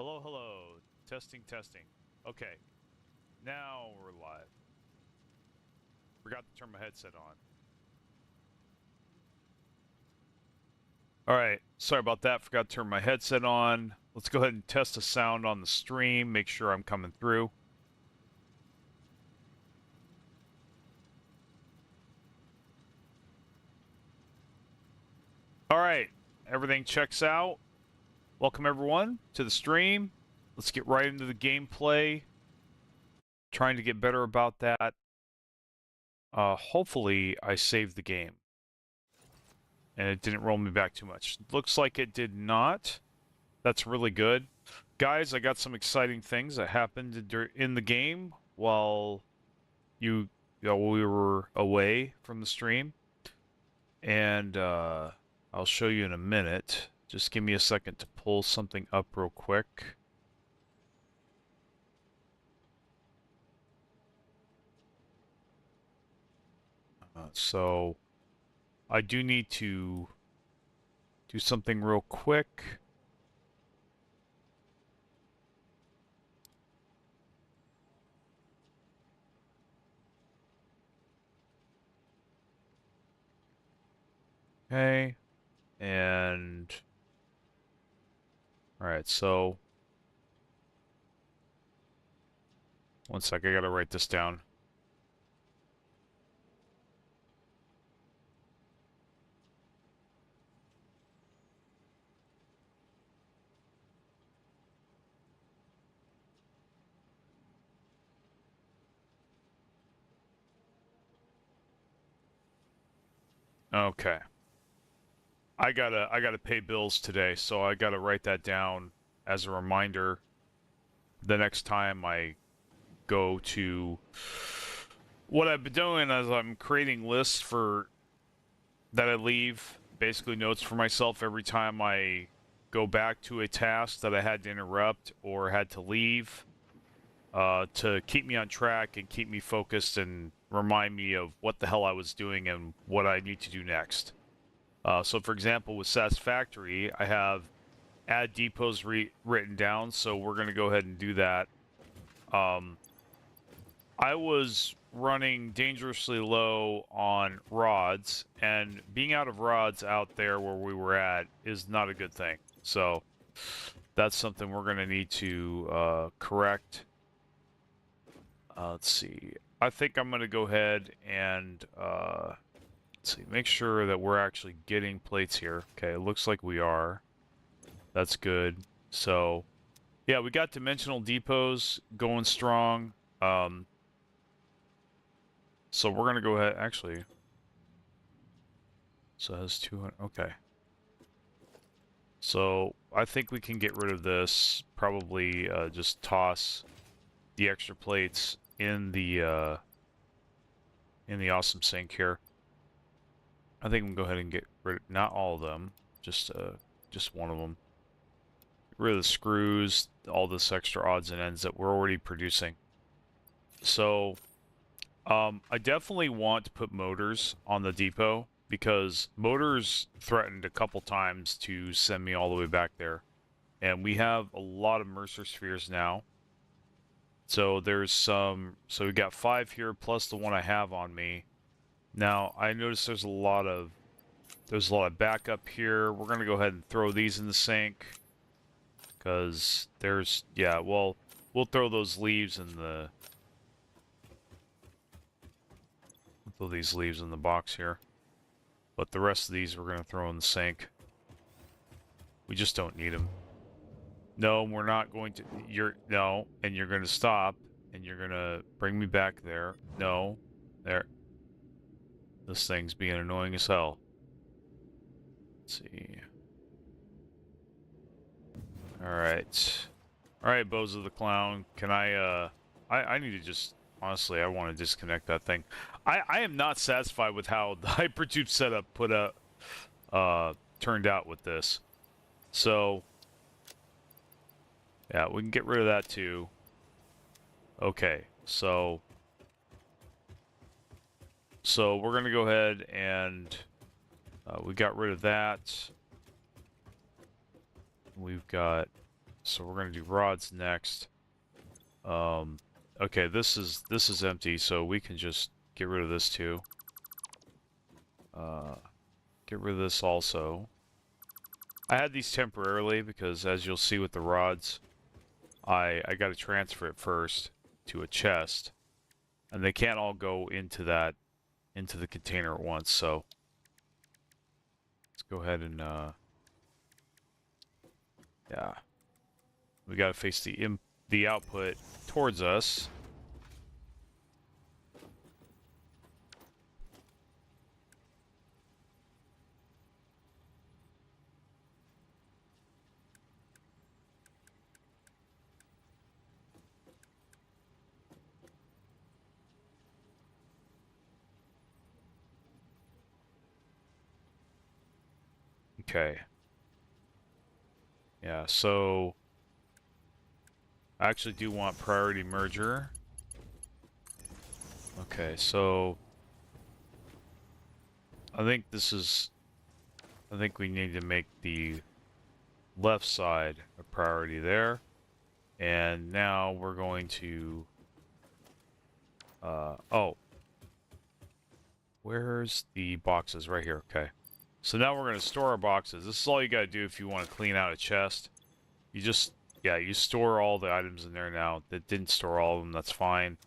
Hello, hello. Testing, testing. Okay, now we're live. Forgot to turn my headset on. All right, sorry about that. Forgot to turn my headset on. Let's go ahead and test the sound on the stream, make sure I'm coming through. All right, everything checks out. Welcome, everyone, to the stream. Let's get right into the gameplay. Trying to get better about that. Hopefully, I saved the game. And it didn't roll me back too much. Looks like it did not. That's really good. Guys, I got some exciting things that happened in the game while we were away from the stream. And I'll show you in a minute. Just give me a second to pull something up real quick. So I do need to do something real quick. Okay. And all right, so one sec, I gotta write this down. Okay. I gotta pay bills today, so I gotta write that down as a reminder the next time I go to. What I've been doing is I'm creating lists for that I leave, basically notes for myself every time I go back to a task that I had to interrupt or had to leave, to keep me on track and keep me focused and remind me of what the hell I was doing and what I need to do next. So, for example, with Satisfactory, I have add depots written down, so we're going to go ahead and do that. I was running dangerously low on rods, and being out of rods out there where we were at is not a good thing. So that's something we're going to need to correct. Let's see. I think I'm going to go ahead and let's see, make sure that we're actually getting plates here. Okay, it looks like we are. That's good. So, yeah, we got dimensional depots going strong. So we're gonna go ahead, actually. So it has 200, okay. So I think we can get rid of this, probably just toss the extra plates in the awesome sink here. I think we can go ahead and get rid of, not all of them, just one of them. Get rid of the screws, all this extra odds and ends that we're already producing. So I definitely want to put motors on the depot because motors threatened a couple times to send me all the way back there. And we have a lot of Mercer spheres now. So there's some, so we got 5 here plus the one I have on me. Now, I noticed there's a lot of backup here. We're going to go ahead and throw these in the sink. Because there's, yeah, well, we'll throw those leaves in the, throw these leaves in the box here. But the rest of these we're going to throw in the sink. We just don't need them. No, we're not going to, no, and you're going to stop, and you're going to bring me back there. No, there. This thing's being annoying as hell. Let's see. Alright. Alright, Bozo the Clown. Can I need to just, honestly, I want to disconnect that thing. I am not satisfied with how the Hypertube setup turned out with this. So, yeah, we can get rid of that too. Okay, so we're gonna go ahead and we got rid of that. We've got so we're gonna do rods next. Okay, this is empty, so we can just get rid of this too. Get rid of this also. I had these temporarily because, as you'll see with the rods, I got to transfer it first to a chest, and they can't all go into the container at once. So let's go ahead and yeah, we got to face the output towards us. Okay. Yeah, so I actually do want priority merger. Okay, so I think we need to make the left side a priority there. And now we're going to oh, where's the boxes? Right here. Okay. So now we're going to store our boxes. This is all you got to do if you want to clean out a chest. You just, yeah, you store all the items in there now. That didn't store all of them, that's fine.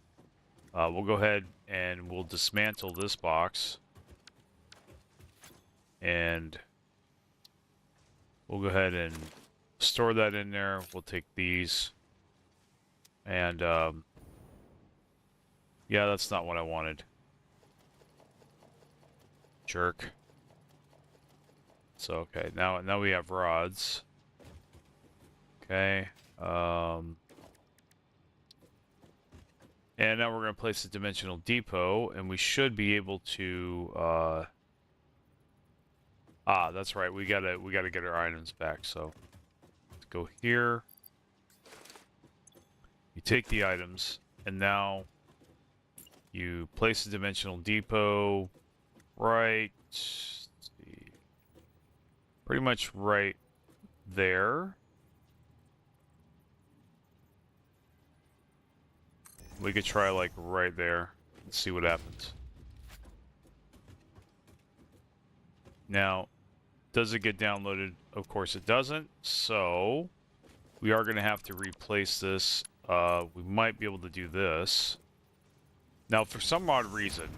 We'll go ahead and we'll dismantle this box. And we'll go ahead and store that in there. We'll take these. And, yeah, that's not what I wanted. Jerk. So, okay, now we have rods. Okay. And now we're going to place a dimensional depot, and we should be able to, that's right. We gotta get our items back. So let's go here. You take the items, and now you place a dimensional depot right, let's see, pretty much right there. We could try like right there and see what happens. Now, does it get downloaded? Of course it doesn't. So we are going to have to replace this. We might be able to do this. Now, for some odd reason,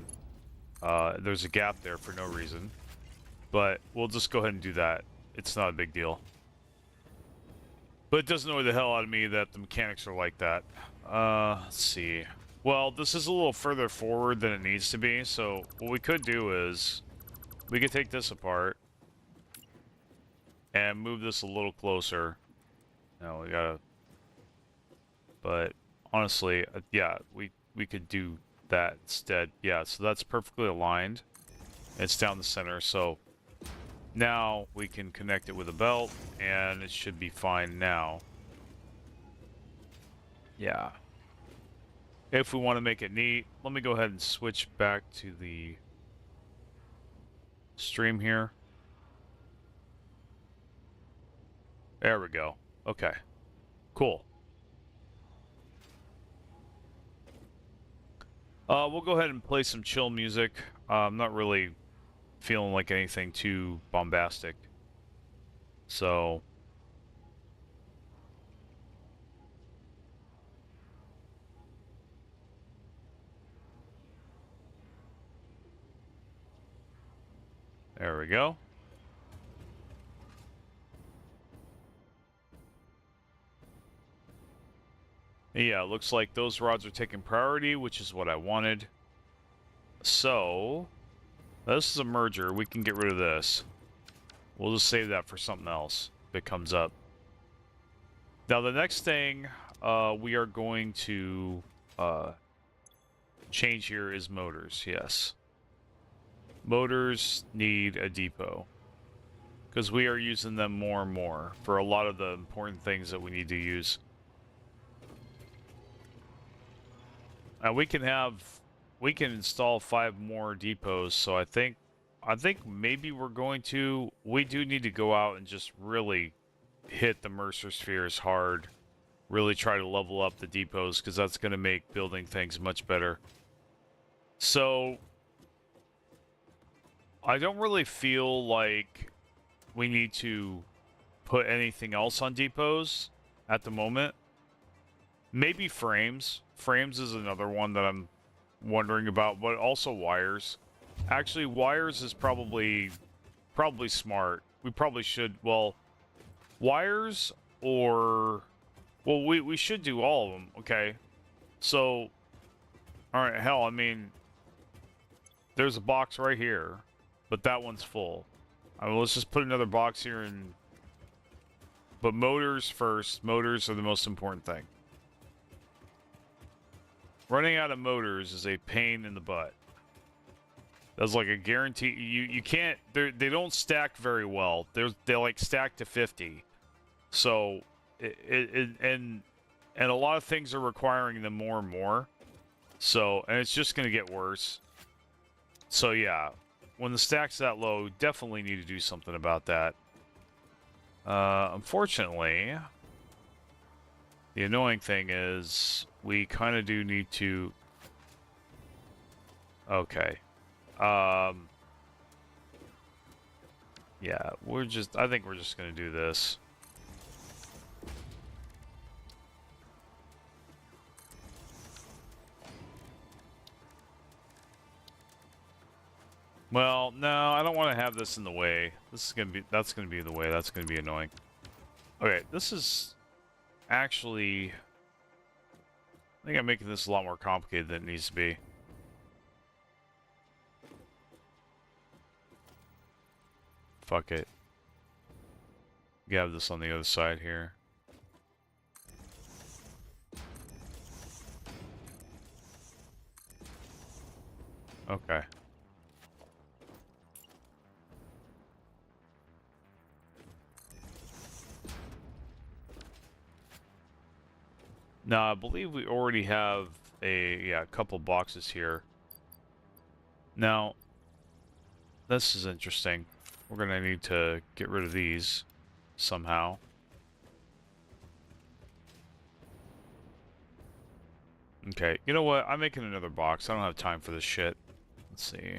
there's a gap there for no reason. But we'll just go ahead and do that. It's not a big deal. But it does annoy the hell out of me that the mechanics are like that. Let's see. Well, this is a little further forward than it needs to be, so what we could do is we could take this apart and move this a little closer. No, we gotta... But honestly, yeah, we could do that instead. Yeah, so that's perfectly aligned. It's down the center, so now we can connect it with a belt, and it should be fine now. Yeah. If we want to make it neat, let me go ahead and switch back to the stream here. There we go. Okay. Cool. We'll go ahead and play some chill music. I'm not really feeling like anything too bombastic. So... there we go. Yeah, looks like those rods are taking priority, which is what I wanted. So, this is a merger. We can get rid of this. We'll just save that for something else if it comes up. Now, the next thing we are going to change here is motors, yes. Motors need a depot because we are using them more and more for a lot of the important things that we need to use. And we can install 5 more depots, so I think maybe we do need to go out and just really hit the Mercer spheres hard. Really try to level up the depots, because that's going to make building things much better. So, I don't really feel like we need to put anything else on depots at the moment. Maybe frames. Frames is another one that I'm wondering about, but also wires. Actually, wires is probably smart. We probably should, well, wires or, well, we should do all of them, okay? So, all right, hell, I mean, there's a box right here, but that one's full. I mean, let's just put another box here and, but motors first. Motors are the most important thing. Running out of motors is a pain in the butt. That's like a guarantee. You can't. They don't stack very well. They like stack to 50. So and a lot of things are requiring them more and more. So, and it's just gonna get worse. So yeah, when the stack's that low, definitely need to do something about that. Unfortunately, the annoying thing is we kind of do need to. Okay. Yeah, I think we're just gonna do this. Well, no, I don't want to have this in the way. That's gonna be the way. That's gonna be annoying. Okay, this is actually, I think I'm making this a lot more complicated than it needs to be. Fuck it. You have this on the other side here. Okay. Now, I believe we already have a couple boxes here. Now, this is interesting. We're gonna need to get rid of these somehow. Okay, you know what? I'm making another box. I don't have time for this shit. Let's see.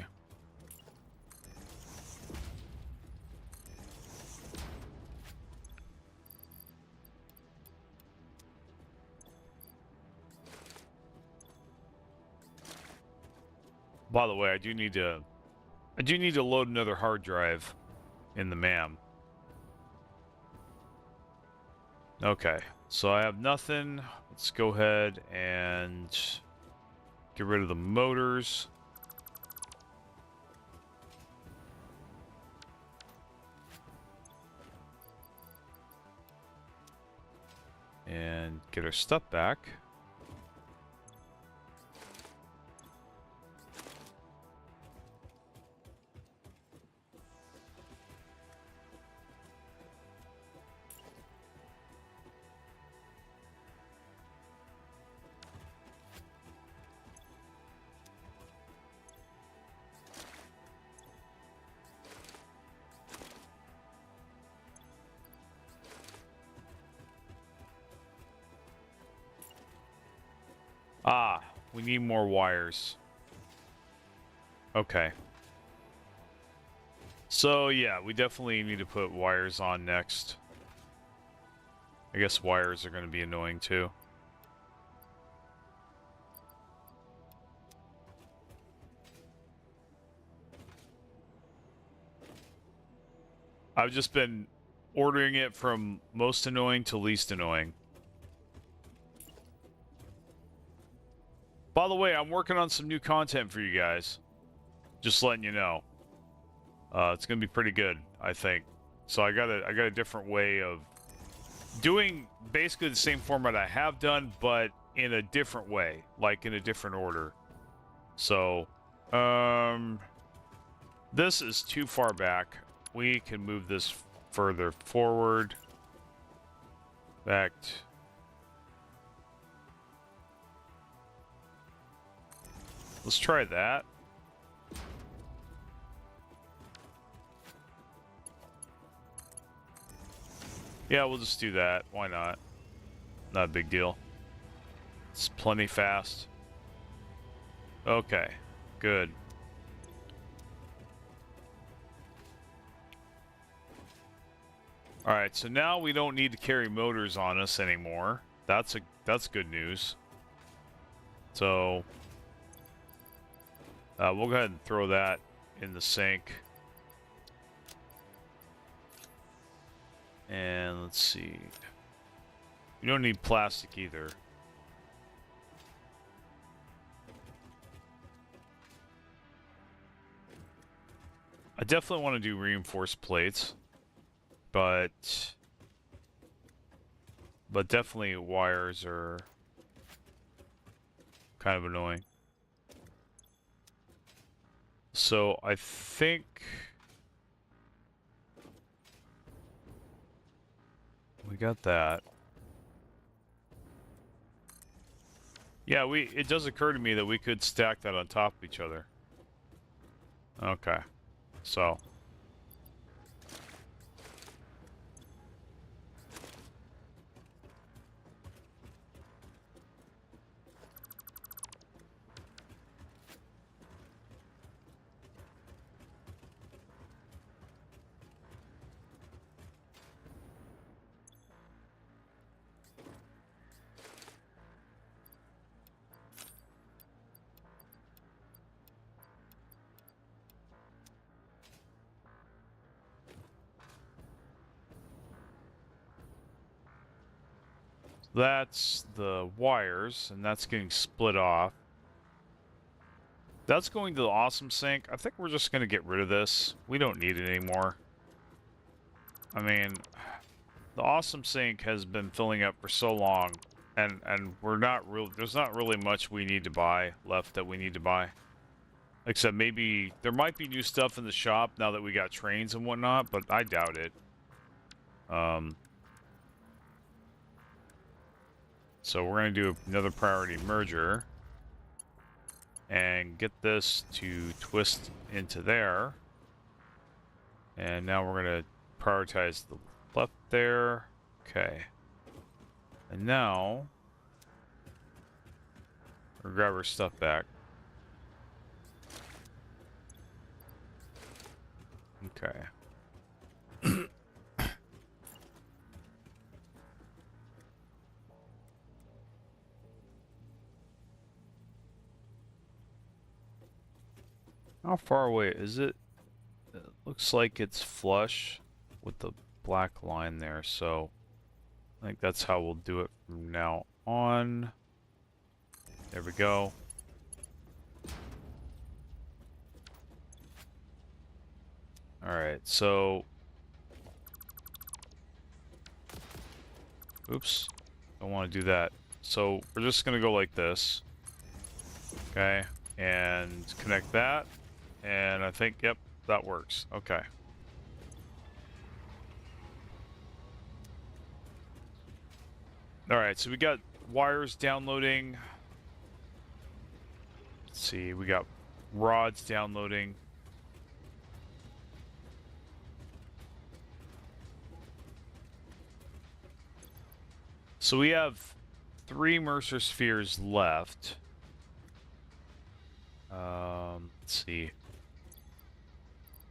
By the way, I do need to load another hard drive in the MAM. Okay, so I have nothing. Let's go ahead and get rid of the motors. And get our stuff back. Ah, we need more wires. Okay. So, yeah, we definitely need to put wires on next. I guess wires are going to be annoying, too. I've just been ordering it from most annoying to least annoying. By the way, I'm working on some new content for you guys. Just letting you know. It's gonna be pretty good, I think. So I got a different way of doing basically the same format I have done, but in a different way, like in a different order. So, this is too far back. We can move this further forward. Back. Let's try that. Yeah, we'll just do that. Why not? Not a big deal. It's plenty fast. Okay, good. All right, so now we don't need to carry motors on us anymore. That's good news. So we'll go ahead and throw that in the sink. And let's see. You don't need plastic either. I definitely want to do reinforced plates, but definitely wires are kind of annoying. So I think we got that. Yeah, it does occur to me that we could stack that on top of each other. Okay. So that's the wires, and that's getting split off. That's going to the awesome sink. I think we're just going to get rid of this. We don't need it anymore. I mean, the awesome sink has been filling up for so long, and we're not real. There's not really much we need to buy left that we need to buy, except maybe there might be new stuff in the shop now that we got trains and whatnot, but I doubt it. So we're going to do another priority merger and get this to twist into there. And now we're going to prioritize the left there. Okay. And now we'll grab our stuff back. Okay. How far away is it? It looks like it's flush with the black line there, so I think that's how we'll do it from now on. There we go. Alright, so... Oops. Don't want to do that. So we're just going to go like this. Okay. And connect that. And I think, yep, that works. Okay. Alright, so we got wires downloading. Let's see, we got rods downloading. So we have 3 Mercer spheres left. Let's see.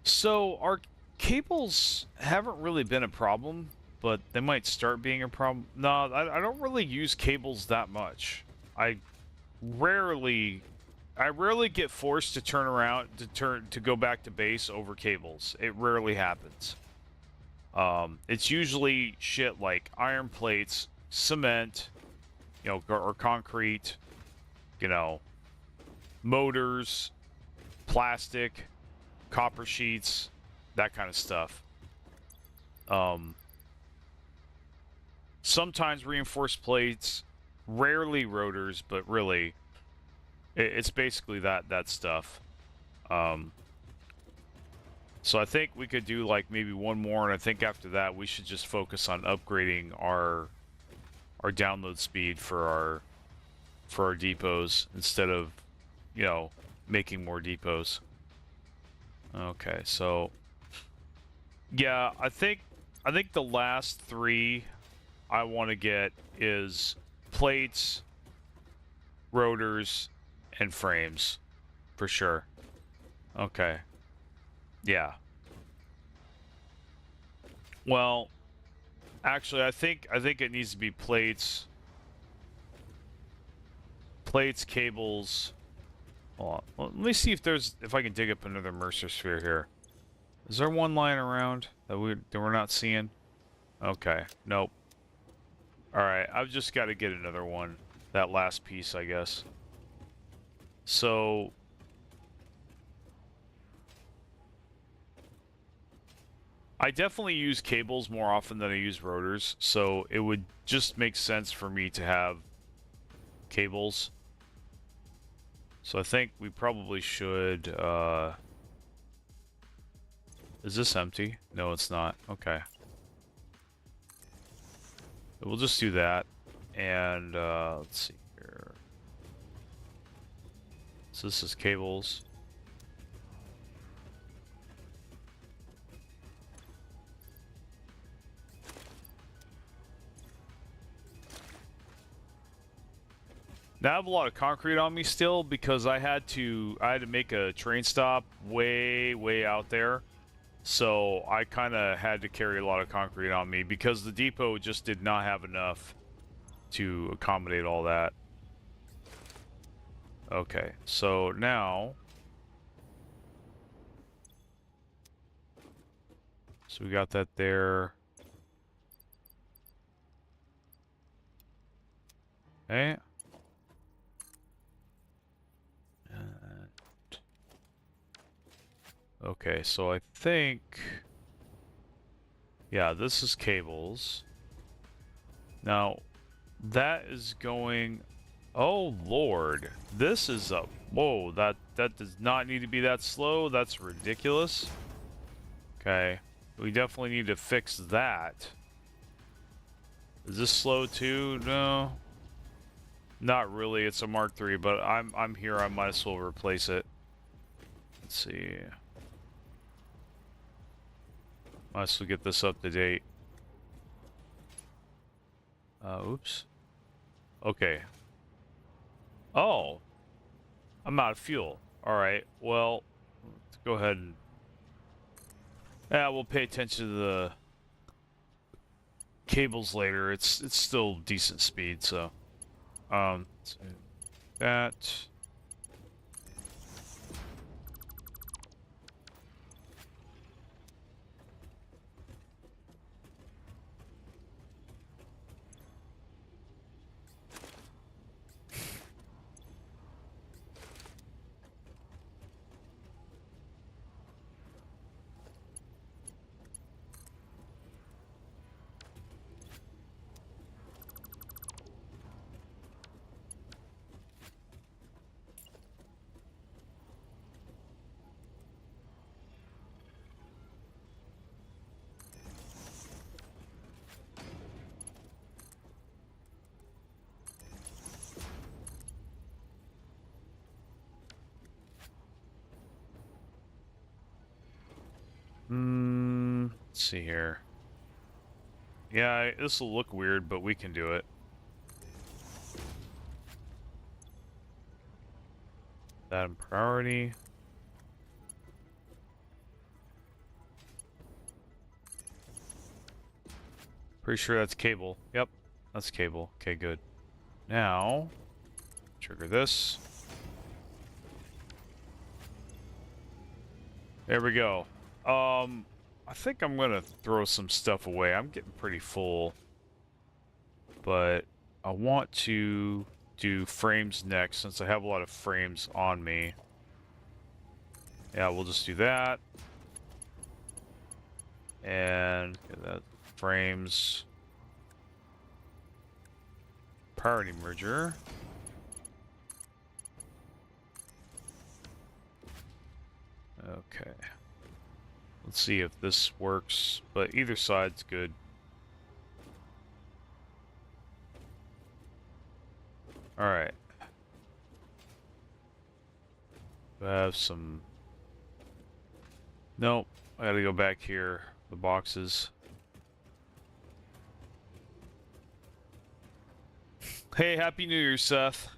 So our cables haven't really been a problem, but they might start being a problem. No, I don't really use cables that much. I rarely get forced to turn around to go back to base over cables. It rarely happens. It's usually shit like iron plates, cement, you know, or concrete, you know, motors, plastic, copper sheets, that kind of stuff. Sometimes reinforced plates, rarely rotors, but really, it's basically that stuff. So I think we could do like maybe one more, and I think after that we should just focus on upgrading our download speed for our depots instead of, you know, making more depots. Okay, so yeah, I think I think the last three I want to get is plates, rotors, and frames, for sure. Okay. Yeah. Well, actually, I think it needs to be plates, cables. Hold on. Well, let me see if I can dig up another Mercer sphere here. Is there one lying around that we're not seeing? Okay. Nope. All right. I've just got to get another one. That last piece, I guess. So I definitely use cables more often than I use rotors, so it would just make sense for me to have cables. So I think we probably should, is this empty? No, it's not. Okay. We'll just do that. And, let's see here. So this is cables. Now I have a lot of concrete on me still because I had to make a train stop way out there. So I kind of had to carry a lot of concrete on me because the depot just did not have enough to accommodate all that. Okay, so now we got that there. Okay. Okay, so I think, yeah, this is cables. Now, that is going, oh Lord, this is a, whoa, that does not need to be that slow. That's ridiculous. Okay, we definitely need to fix that. Is this slow too? No, not really. It's a Mark III, but I'm here. I might as well replace it. Let's see. Might as well get this up to date. Oops. Okay. Oh. I'm out of fuel. Alright, well, let's go ahead and... Yeah, we'll pay attention to the cables later. It's still decent speed, so... let's do that... let's see here. Yeah, this will look weird, but we can do it. That in priority. Pretty sure that's cable. Yep, that's cable. Okay, good. Now, trigger this. There we go. I think I'm gonna throw some stuff away. I'm getting pretty full. But I want to do frames next since I have a lot of frames on me. Yeah, we'll just do that. And get that frames. Priority merger. Okay. Let's see if this works, but either side's good. Alright. I have some... Nope. I gotta go back here. The boxes. Hey, Happy New Year, Seth.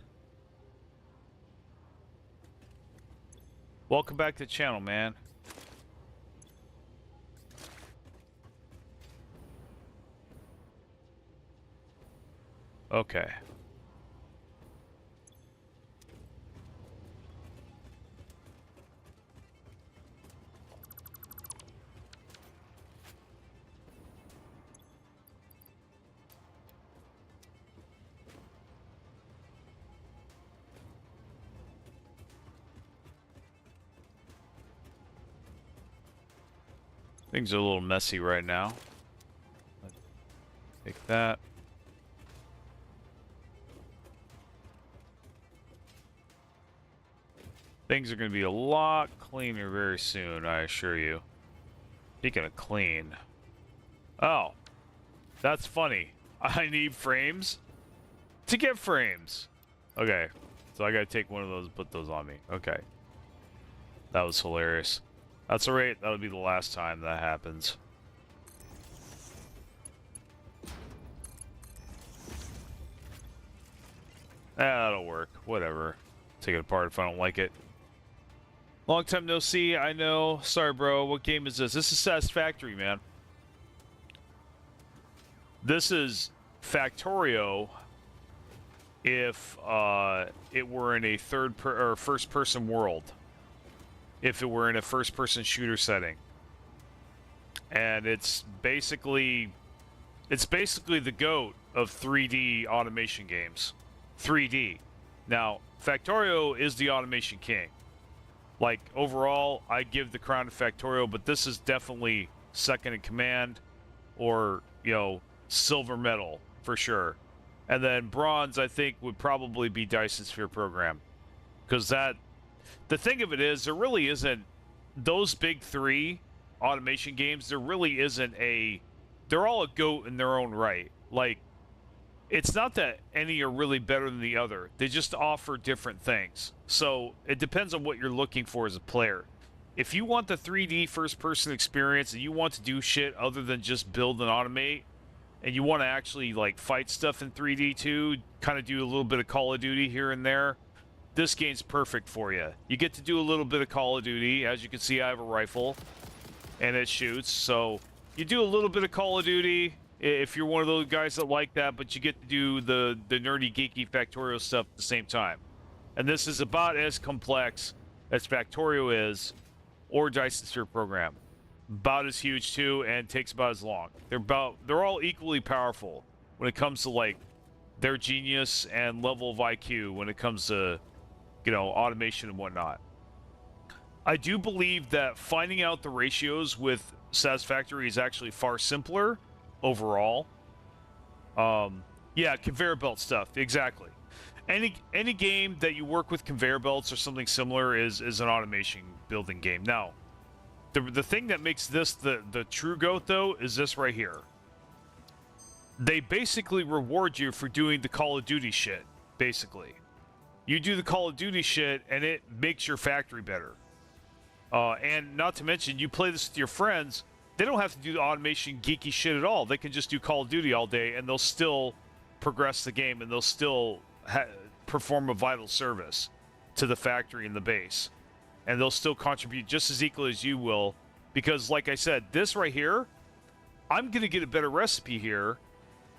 Welcome back to the channel, man. Okay. Things are a little messy right now. Take that. Things are going to be a lot cleaner very soon, I assure you. Speaking of clean. Oh, that's funny. I need frames to get frames. Okay, so I got to take one of those and put those on me. Okay. That was hilarious. That's alright, that'll be the last time that happens. That'll work. Whatever. Take it apart if I don't like it. Long time no see, I know. Sorry, bro. What game is this? This is Satisfactory, man. This is Factorio if it were in a first-person world. If it were in a first-person shooter setting. And it's basically the GOAT of 3D automation games. 3D. Now, Factorio is the automation king. Like, overall, I give the crown to Factorio, but this is definitely second in command, or, you know, silver medal, for sure. And then bronze, I think, would probably be Dyson Sphere Program. Because the thing of it is, there really isn't, those big three automation games, there really isn't they're all a GOAT in their own right. Like, it's not that any are really better than the other. They just offer different things. So it depends on what you're looking for as a player. If you want the 3D first-person experience and you want to do shit other than just build and automate, and you want to actually like fight stuff in 3D too, kind of do a little bit of Call of Duty here and there, this game's perfect for you. You get to do a little bit of Call of Duty. As you can see, I have a rifle, and it shoots. So you do a little bit of Call of Duty if you're one of those guys that like that, but you get to do the nerdy, geeky Factorio stuff at the same time. And this is about as complex as Factorio is, or Dyson Sphere Program. About as huge too, and takes about as long. They're all equally powerful when it comes to like their genius and level of IQ when it comes to, you know, automation and whatnot. I do believe that finding out the ratios with Satisfactory is actually far simpler overall. Yeah, conveyor belt stuff, exactly. Any game that you work with conveyor belts or something similar is an automation building game. Now, the thing that makes this the true GOAT though is this right here. They basically reward you for doing the Call of Duty shit. Basically, you do the Call of Duty shit and it makes your factory better. And not to mention, you play this with your friends. They don't have to do the automation geeky shit at all. They can just do Call of Duty all day and they'll still progress the game and they'll still perform a vital service to the factory and the base. And they'll still contribute just as equally as you will. Because, like I said, this right here, I'm going to get a better recipe here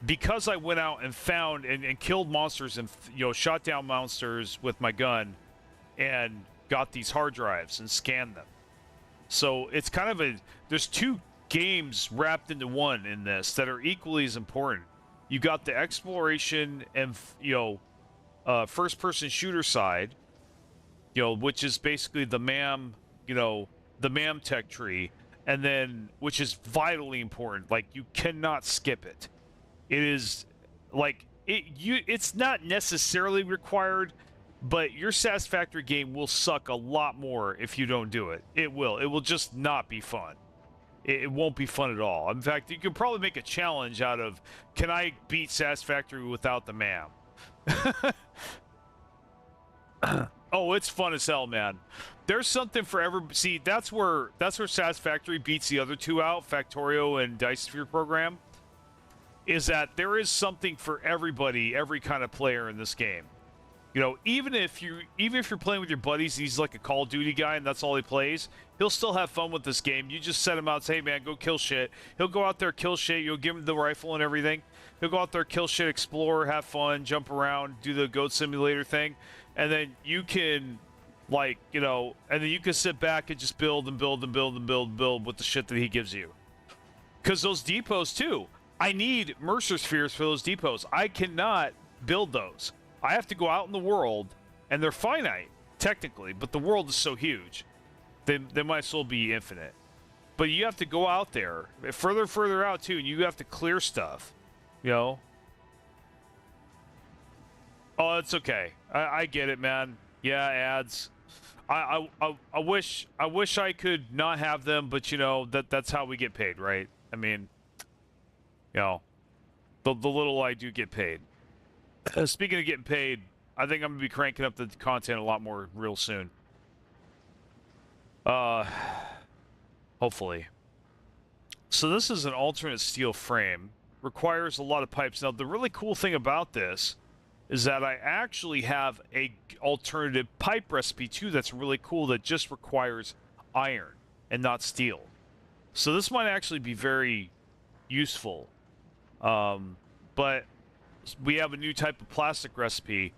because I went out and found and killed monsters and, you know, shot down monsters with my gun and got these hard drives and scanned them. So it's kind of there's two games wrapped into one in this that are equally as important. You got the exploration and, you know, first-person shooter side, you know, which is basically the MAM, you know, the MAM tech tree, and then, which is vitally important. Like, you cannot skip it. It is, like, it's not necessarily required, but your Satisfactory game will suck a lot more if you don't do it. It will. It will just not be fun. It won't be fun at all. In fact, you could probably make a challenge out of, can I beat Satisfactory without the MAM? Oh, it's fun as hell, man. There's something for every... See, that's where Satisfactory beats the other two out, Factorio and Dyson Sphere Program, is that there is something for everybody, every kind of player in this game. You know, even if you're playing with your buddies, he's like a Call of Duty guy and that's all he plays, he'll still have fun with this game. You just set him out, say, hey man, go kill shit. He'll go out there, kill shit. You'll give him the rifle and everything. He'll go out there, kill shit, explore, have fun, jump around, do the goat simulator thing, and then you can, like, you know, and then you can sit back and just build and build and build and build and build with the shit that he gives you. Because those depots too, I need Mercer spheres for those depots. I cannot build those. I have to go out in the world, and they're finite, technically, but the world is so huge. They might as well be infinite. But you have to go out there, further out, too, and you have to clear stuff, you know? Oh, it's okay. I get it, man. Yeah, ads. I wish I could not have them, but, you know, that's how we get paid, right? I mean, you know, the little I do get paid. Speaking of getting paid, I think I'm going to be cranking up the content a lot more real soon. Hopefully. So this is an alternate steel frame. Requires a lot of pipes. Now, the really cool thing about this is that I actually have a alternative pipe recipe too that's really cool that just requires iron and not steel. So this might actually be very useful. But we have a new type of plastic recipe,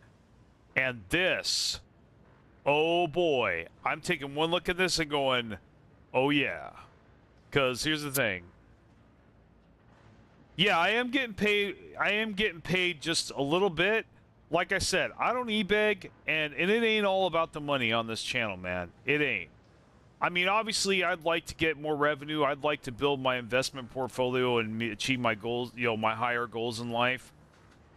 and this, oh boy, I'm taking one look at this and going, oh yeah. Because here's the thing. Yeah, I am getting paid just a little bit. Like I said, I don't e-beg, and it ain't all about the money on this channel, man. It ain't. I mean, obviously, I'd like to get more revenue. I'd like to build my investment portfolio and achieve my goals, you know, my higher goals in life.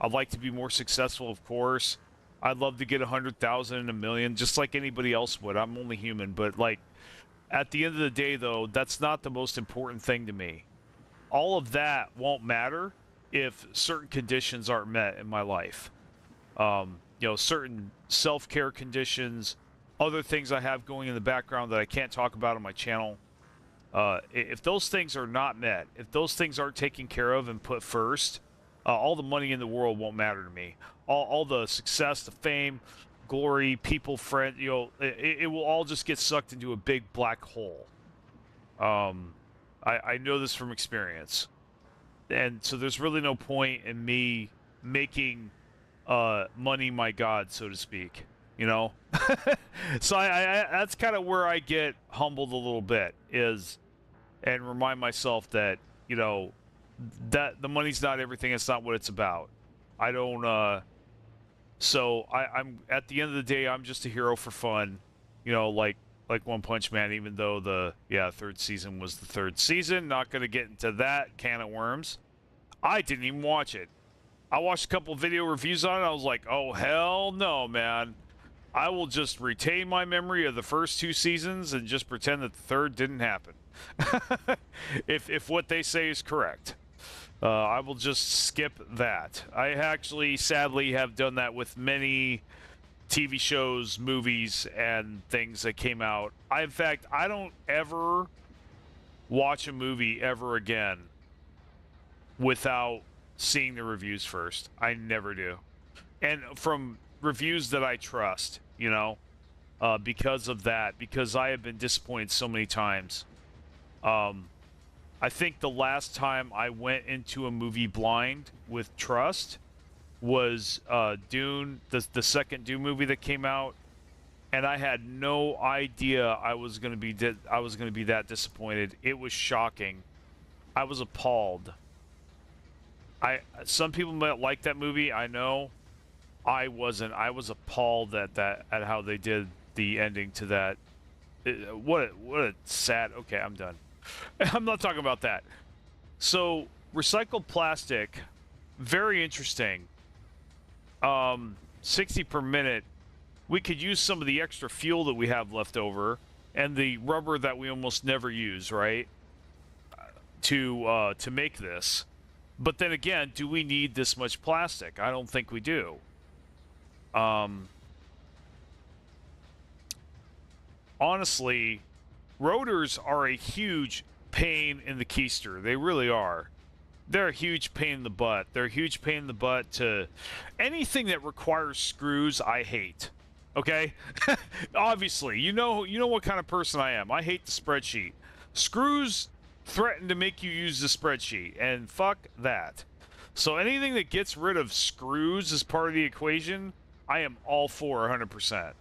I'd like to be more successful, of course. I'd love to get 100,000 and 1 million, just like anybody else would. I'm only human, but like, at the end of the day, though, that's not the most important thing to me. All of that won't matter if certain conditions aren't met in my life. You know, certain self-care conditions, other things I have going in the background that I can't talk about on my channel. If those things are not met, if those things aren't taken care of and put first, all the money in the world won't matter to me. All the success, the fame, glory, people, friend, you know, it will all just get sucked into a big black hole. I know this from experience. And so there's really no point in me making money my god, so to speak, you know? So I that's kind of where I get humbled a little bit, is, and remind myself that, you know, that the money's not everything. It's not what it's about. I don't, so I'm, at the end of the day, I'm just a hero for fun, you know, like One Punch Man, even though the, third season was the third season. Not going to get into that can of worms. I didn't even watch it. I watched a couple video reviews on it. I was like, oh, hell no, man. I will just retain my memory of the first 2 seasons and just pretend that the third didn't happen. if what they say is correct. I will just skip that. I actually, sadly, have done that with many TV shows, movies, and things that came out. In fact, I don't ever watch a movie ever again without seeing the reviews first. I never do. And from reviews that I trust, you know, because of that, because I have been disappointed so many times. I think the last time I went into a movie blind with trust was Dune, the second Dune movie that came out, and I had no idea I was going to be that disappointed. It was shocking. I was appalled. Some people might like that movie, I know. I wasn't. I was appalled at how they did the ending to that. What a sad. Okay, I'm done. I'm not talking about that. So, recycled plastic, very interesting. 60 per minute. We could use some of the extra fuel that we have left over and the rubber that we almost never use, right? To make this. But then again, do we need this much plastic? I don't think we do. Honestly, rotors are a huge pain in the keister. They really are. they're a huge pain in the butt. They're a huge pain in the butt to anything that requires screws. I hate. Okay, obviously, you know what kind of person I am. I hate the spreadsheet. Screws threaten to make you use the spreadsheet, and fuck that. So anything that gets rid of screws as part of the equation, I am all for 100%.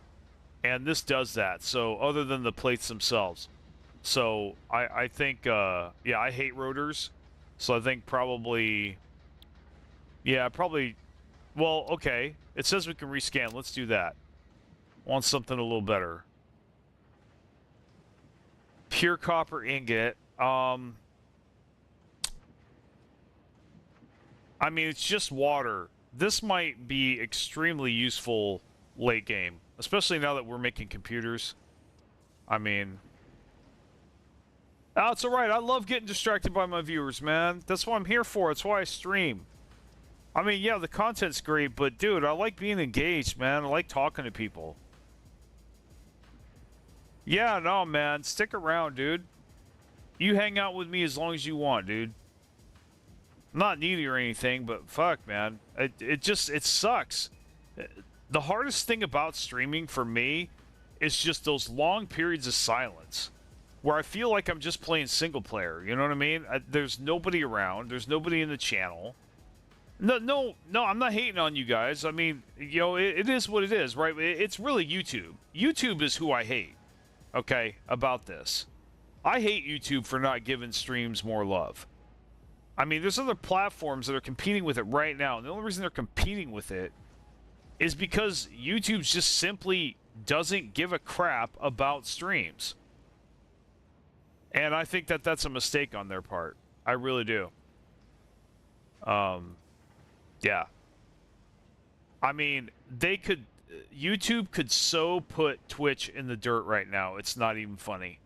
And this does that. So other than the plates themselves. So I think, yeah, I hate rotors. So I think probably, yeah, probably, well, okay. It says we can rescan. Let's do that. Want something a little better. Pure copper ingot. I mean, it's just water. This might be extremely useful late game, especially now that we're making computers. I mean, oh, it's all right. I love getting distracted by my viewers, man. That's what I'm here for. That's why I stream. I mean, yeah, the content's great, but dude, I like being engaged, man. I like talking to people. Yeah, no, man. Stick around, dude. You hang out with me as long as you want, dude. I'm not needy or anything, but fuck, man. It sucks. The hardest thing about streaming for me is just those long periods of silence where I feel like I'm just playing single player. You know what I mean? There's nobody around. There's nobody in the channel. No, I'm not hating on you guys. I mean, you know, it is what it is, right? It's really YouTube. YouTube is who I hate, okay, about this. I hate YouTube for not giving streams more love. I mean, there's other platforms that are competing with it right now, and the only reason they're competing with it is because YouTube just simply doesn't give a crap about streams. And I think that that's a mistake on their part. I really do. Yeah. I mean, YouTube could so put Twitch in the dirt right now. It's not even funny.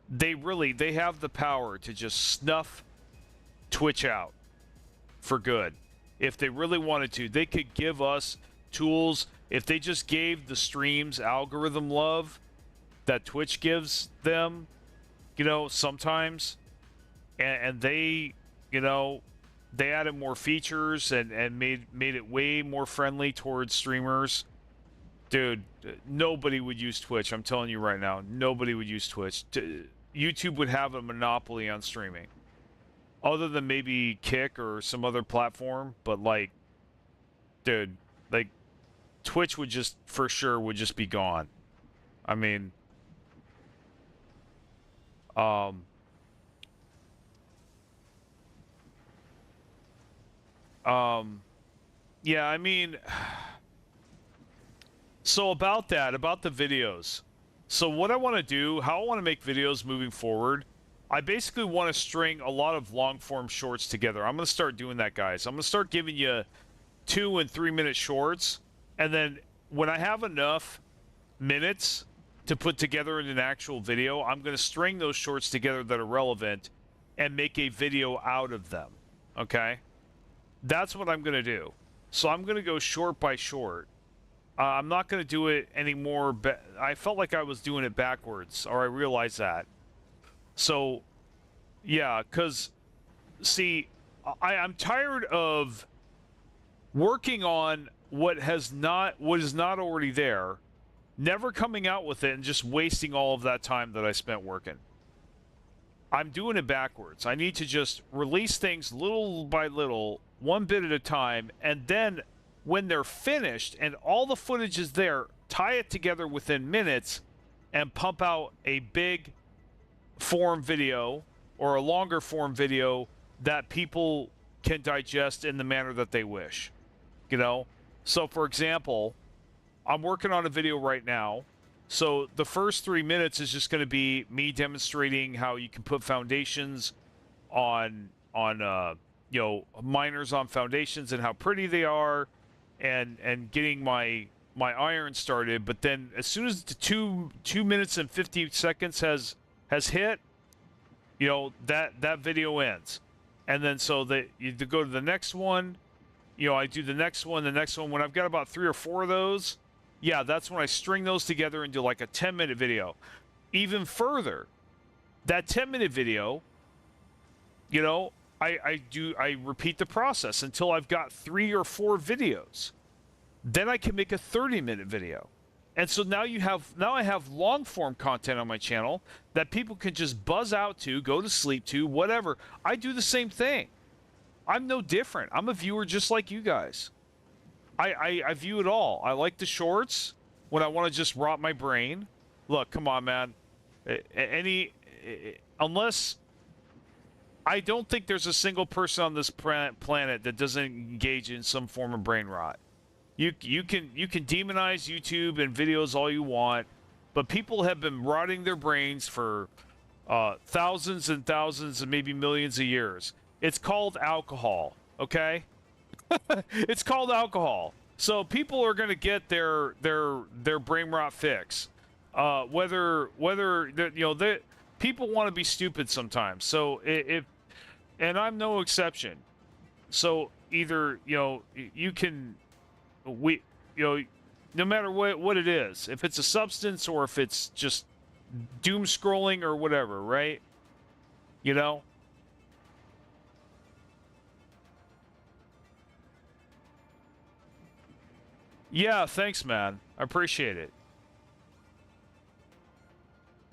They have the power to just snuff Twitch out for good. If they really wanted to, they could give us tools. If they just gave the streams algorithm love that Twitch gives them, you know, sometimes, and they, you know, they added more features and made it way more friendly towards streamers. Dude, nobody would use Twitch. I'm telling you right now, nobody would use Twitch. YouTube would have a monopoly on streaming. Other than maybe Kick or some other platform, but like, dude, like, Twitch would just, for sure, would just be gone. I mean, yeah, I mean, so about that, about the videos. So what I want to do, how I want to make videos moving forward, I basically want to string a lot of long-form shorts together. I'm going to start doing that, guys. I'm going to start giving you 2 and 3 minute shorts, and then when I have enough minutes to put together in an actual video, I'm going to string those shorts together that are relevant and make a video out of them, okay? That's what I'm going to do. So I'm going to go short by short. I'm not going to do it anymore. I felt like I was doing it backwards, or I realized that. So, yeah, because, see, I'm tired of working on what is not already there, never coming out with it, and just wasting all of that time that I spent working. I'm doing it backwards. I need to just release things little by little, one bit at a time, and then when they're finished and all the footage is there, tie it together within minutes and pump out a big form video or a longer form video that people can digest in the manner that they wish. You know? So, for example, I'm working on a video right now. So the first 3 minutes is just going to be me demonstrating how you can put foundations on you know, miners on foundations and how pretty they are, and getting my iron started. But then as soon as the 2 minutes and 50 seconds has hit, you know, that video ends. And then so that you go to the next one, you know, I do the next one. When I've got about 3 or 4 of those, yeah, that's when I string those together and do like a 10-minute video. Even further, that 10-minute video, you know, I repeat the process until I've got 3 or 4 videos. Then I can make a 30-minute video. And so now I have long form content on my channel that people can just buzz out to, go to sleep to, whatever. I do the same thing. I'm no different. I'm a viewer just like you guys. I view it all. I like the shorts when I want to just rot my brain. Look, come on, man. Unless I don't think there's a single person on this planet that doesn't engage in some form of brain rot. You can demonize YouTube and videos all you want, but people have been rotting their brains for thousands and thousands and maybe millions of years. It's called alcohol, okay? It's called alcohol. So people are going to get their brain rot fix. Whether people want to be stupid sometimes. So and I'm no exception. So either you can no matter what it is, if it's a substance or if it's just doom scrolling or whatever, right? Yeah, thanks, man. I appreciate it.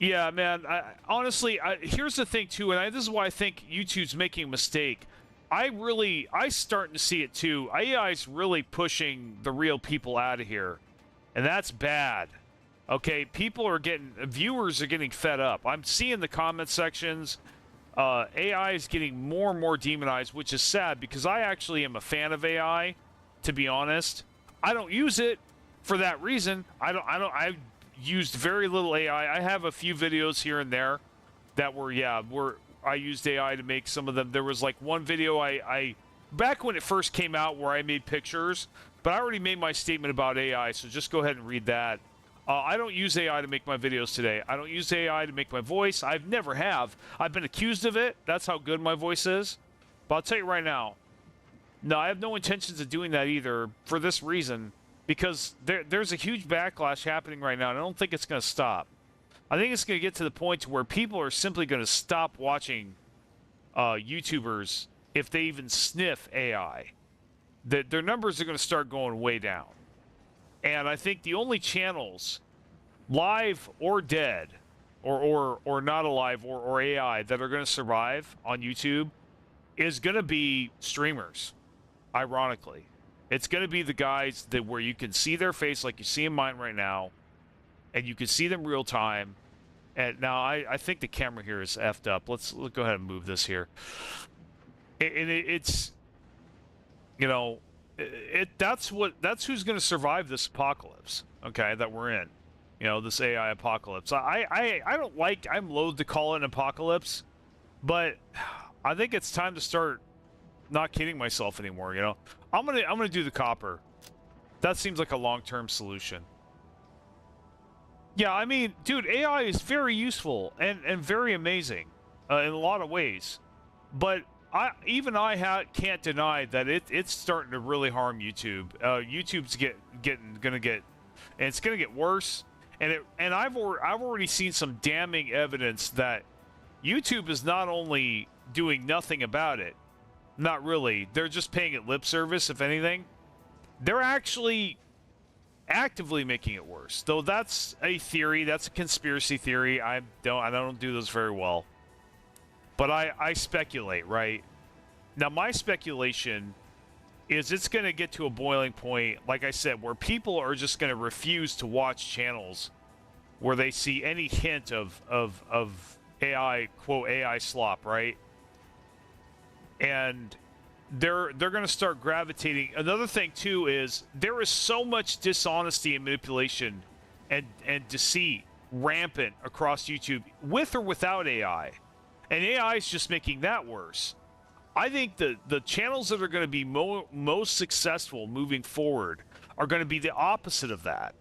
Yeah, man. Honestly, here's the thing too, and this is why I think YouTube's making a mistake. I starting to see it too. AI's really pushing the real people out of here, and that's bad. Okay, viewers are getting fed up. I'm seeing the comment sections. AI is getting more and more demonized, which is sad because I actually am a fan of AI. To be honest, I don't use it for that reason. I've used very little AI. I have a few videos here and there that were I used AI to make some of them. There was like one video I back when it first came out where I made pictures, but I already made my statement about AI, so just go ahead and read that. I don't use AI to make my videos today. I don't use AI to make my voice. I've never have. I've been accused of it. That's how good my voice is. But I'll tell you right now, no, I have no intentions of doing that either for this reason, because there's a huge backlash happening right now, and I don't think it's going to stop. I think it's going to get to the point to where people are simply going to stop watching YouTubers if they even sniff AI. Their numbers are going to start going way down. And I think the only channels, live or dead, or not alive, or AI, that are going to survive on YouTube is going to be streamers, ironically. It's going to be the guys where you can see their face like you see in mine right now, and you can see them real time. And now I think the camera here is effed up. Let's go ahead and move this here. It's that's who's going to survive this apocalypse, okay, that we're in. This AI apocalypse. I'm loath to call it an apocalypse, but I think it's time to start not kidding myself anymore, I'm gonna do the copper. That seems like a long-term solution. Yeah, I mean, dude, AI is very useful and very amazing in a lot of ways, but can't deny that it's starting to really harm YouTube. YouTube's gonna get, and it's gonna get worse. And I've already seen some damning evidence that YouTube is not only doing nothing about it, not really, they're just paying it lip service. If anything, they're actually actively making it worse. Though that's a theory, that's a conspiracy theory. I don't do those very well. But I speculate, right? Now my speculation is it's going to get to a boiling point, like I said, where people are just going to refuse to watch channels where they see any hint of AI, quote, AI slop, right? And they're going to start gravitating. Another thing too is there is so much dishonesty and manipulation and deceit rampant across YouTube, with or without AI. And AI is just making that worse. I think the channels that are going to be most successful moving forward are going to be the opposite of that.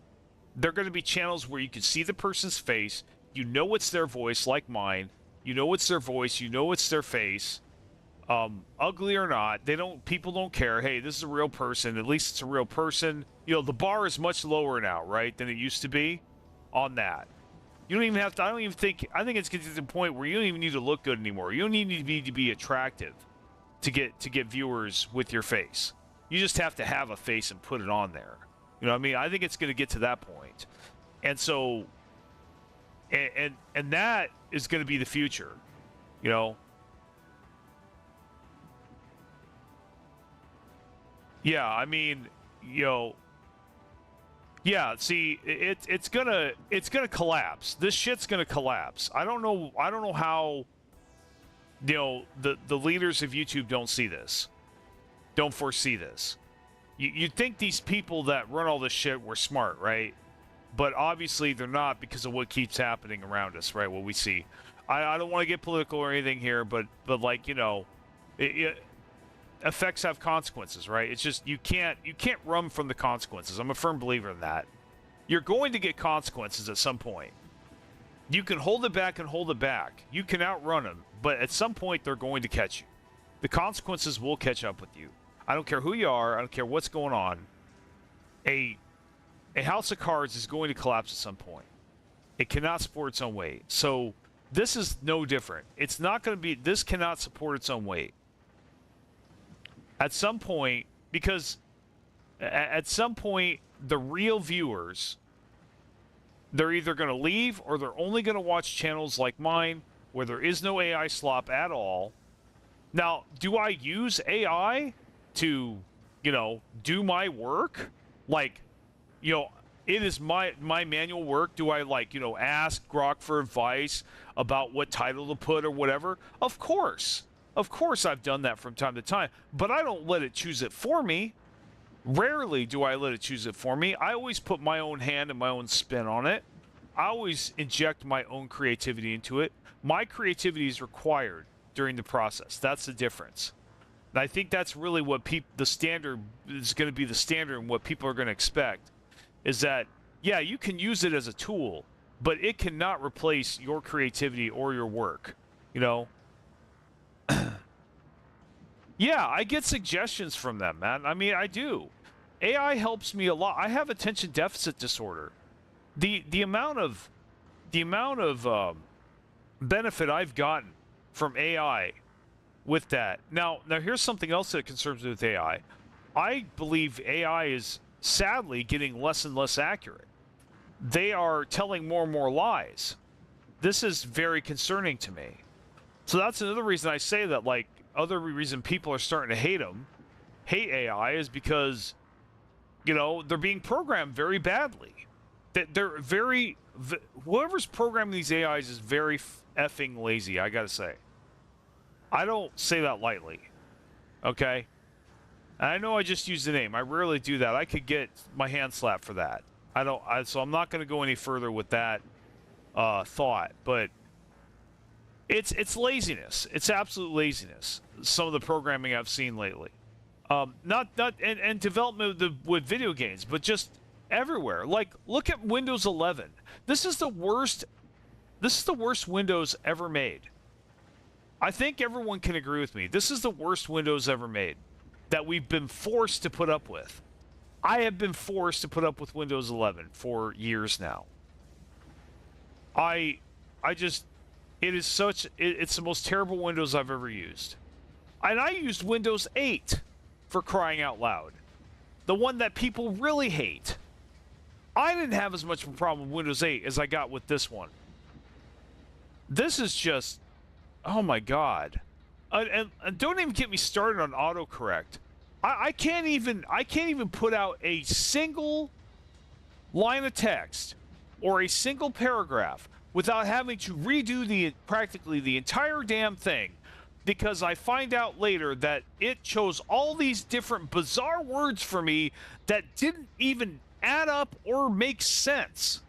They're going to be channels where you can see the person's face, you know it's their voice, like mine, you know it's their voice, you know it's their face, ugly or not. People don't care. Hey, this is a real person. At least it's a real person. The bar is much lower now, right, than it used to be on that. You don't even have to, I think it's getting to the point where you don't even need to look good anymore. You don't need to be attractive. to get viewers with your face. You just have to have a face and put it on there. You know what I mean? I think it's going to get to that point. And so and that is going to be the future, you know. Yeah, I mean, you know, yeah, see, it's gonna collapse. This shit's gonna collapse. I don't know how, you know, the leaders of YouTube don't see this, don't foresee this. You'd think these people that run all this shit were smart, right? But obviously they're not, because of what keeps happening around us, right? What we see. I don't want to get political or anything here, but like, you know, effects have consequences, right? It's just you can't run from the consequences. I'm a firm believer in that. You're going to get consequences at some point. You can hold it back and hold it back. You can outrun them, but at some point they're going to catch you. The consequences will catch up with you. I don't care who you are. I don't care what's going on. A house of cards is going to collapse at some point. It cannot support its own weight. So this is no different. It's not going to be. This cannot support its own weight. At some point, because at some point, the real viewers, they're either going to leave or they're only going to watch channels like mine where there is no AI slop at all. Now, do I use AI to, you know, do my work? Like, you know, it is my manual work. Do I, like, you know, ask Grok for advice about what title to put or whatever? Of course. Of course I've done that from time to time, but I don't let it choose it for me. Rarely do I let it choose it for me. I always put my own hand and my own spin on it. I always inject my own creativity into it. My creativity is required during the process. That's the difference. And I think that's really what the standard is going to be. The standard and what people are going to expect is that, yeah, you can use it as a tool, but it cannot replace your creativity or your work, you know? Yeah, I get suggestions from them, man. I mean, I do. AI helps me a lot. I have attention deficit disorder. The amount of benefit I've gotten from AI with that. Now here's something else that concerns me with AI. I believe AI is sadly getting less and less accurate. They are telling more and more lies. This is very concerning to me. So that's another reason I say that, like, other reason people are starting to hate AI is because, you know, they're being programmed very badly. That they're whoever's programming these AIs is very effing lazy, I gotta say. I don't say that lightly, okay? And I know I just used the name. I rarely do that. I could get my hand slapped for that. So I'm not going to go any further with that thought, but it's laziness. It's absolute laziness. Some of the programming I've seen lately, and development with video games, but just everywhere. Like, look at Windows 11. This is the worst Windows ever made. I think everyone can agree with me. This is the worst Windows ever made that we've been forced to put up with. I have been forced to put up with Windows 11 for years now. It's the most terrible Windows I've ever used. And I used Windows 8, for crying out loud. The one that people really hate. I didn't have as much of a problem with Windows 8 as I got with this one. This is just, oh my God. And don't even get me started on autocorrect. I can't even put out a single line of text or a single paragraph without having to redo practically the entire damn thing, because I find out later that it chose all these different bizarre words for me that didn't even add up or make sense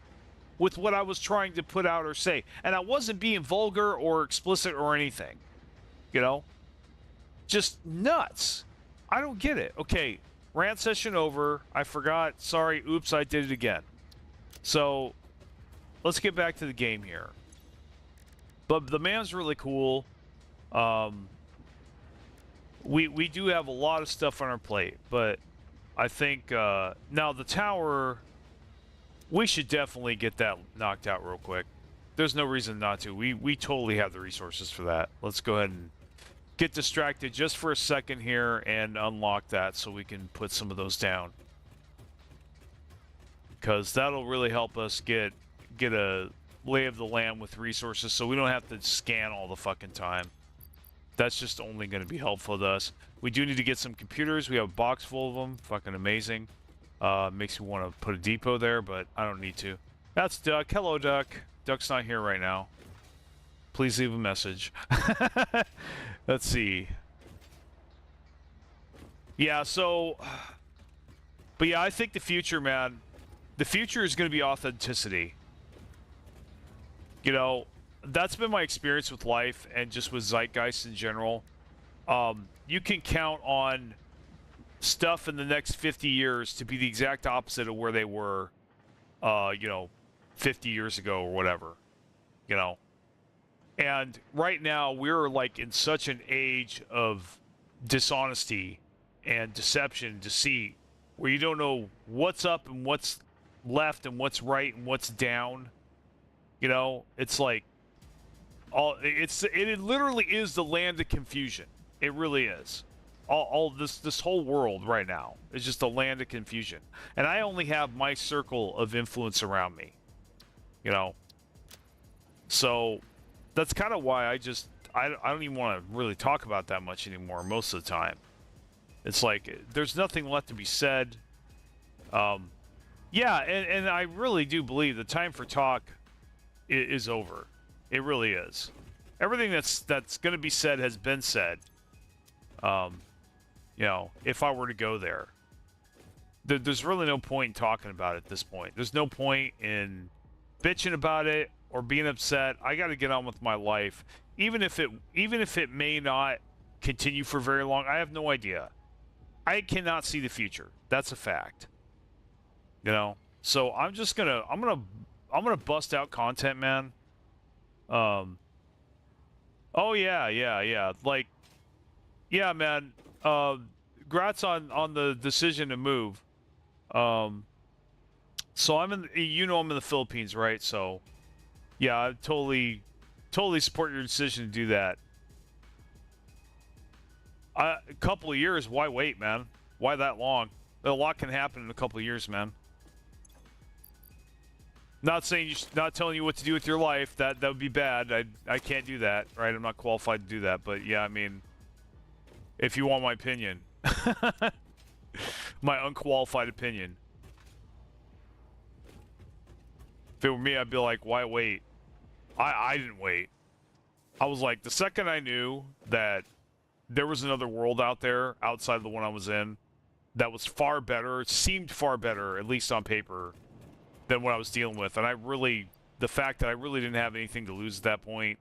with what I was trying to put out or say. And I wasn't being vulgar or explicit or anything. You know? Just nuts. I don't get it. Okay, rant session over. I forgot. Sorry. Oops, I did it again. So, let's get back to the game here. But the man's really cool. We do have a lot of stuff on our plate, but I think now the tower, we should definitely get that knocked out real quick. There's no reason not to. We totally have the resources for that. Let's go ahead and get distracted just for a second here and unlock that so we can put some of those down. Because that'll really help us get a lay of the land with resources so we don't have to scan all the fucking time. That's just only going to be helpful to us. We do need to get some computers. We have a box full of them. Fucking amazing. Makes me want to put a depot there, but I don't need to. That's Duck. Hello, Duck. Duck's not here right now. Please leave a message. Let's see. Yeah, so... But yeah, I think the future, man... The future is going to be authenticity. You know, that's been my experience with life and just with zeitgeist in general. You can count on stuff in the next 50 years to be the exact opposite of where they were, you know, 50 years ago or whatever, you know. And right now we're like in such an age of dishonesty and deception, deceit, where you don't know what's up and what's left and what's right and what's down. You know, it's like it literally is the land of confusion. It really is. All this whole world right now is just a land of confusion. And I only have my circle of influence around me. You know. So that's kind of why I don't even want to really talk about that much anymore most of the time. It's like there's nothing left to be said. Yeah, and I really do believe the time for talk is over. It really is. Everything that's going to be said has been said. You know, if I were to go there, there's really no point in talking about it at this point. There's no point in bitching about it or being upset. I got to get on with my life, even if it may not continue for very long. I have no idea. I cannot see the future. That's a fact. You know, so I'm gonna bust out content, man. Oh yeah. Like, yeah, man. Congrats on the decision to move. So I'm in the Philippines, right? So yeah, I totally support your decision to do that. A couple of years, why wait, man? Why that long? A lot can happen in a couple of years, man. Not saying not telling you what to do with your life. That would be bad. I can't do that, right? I'm not qualified to do that. But yeah, I mean, if you want my opinion, my unqualified opinion. If it were me, I'd be like, why wait? I didn't wait. I was like, the second I knew that there was another world out there outside of the one I was in that was far better, seemed far better, at least on paper, than what I was dealing with. And the fact that I really didn't have anything to lose at that point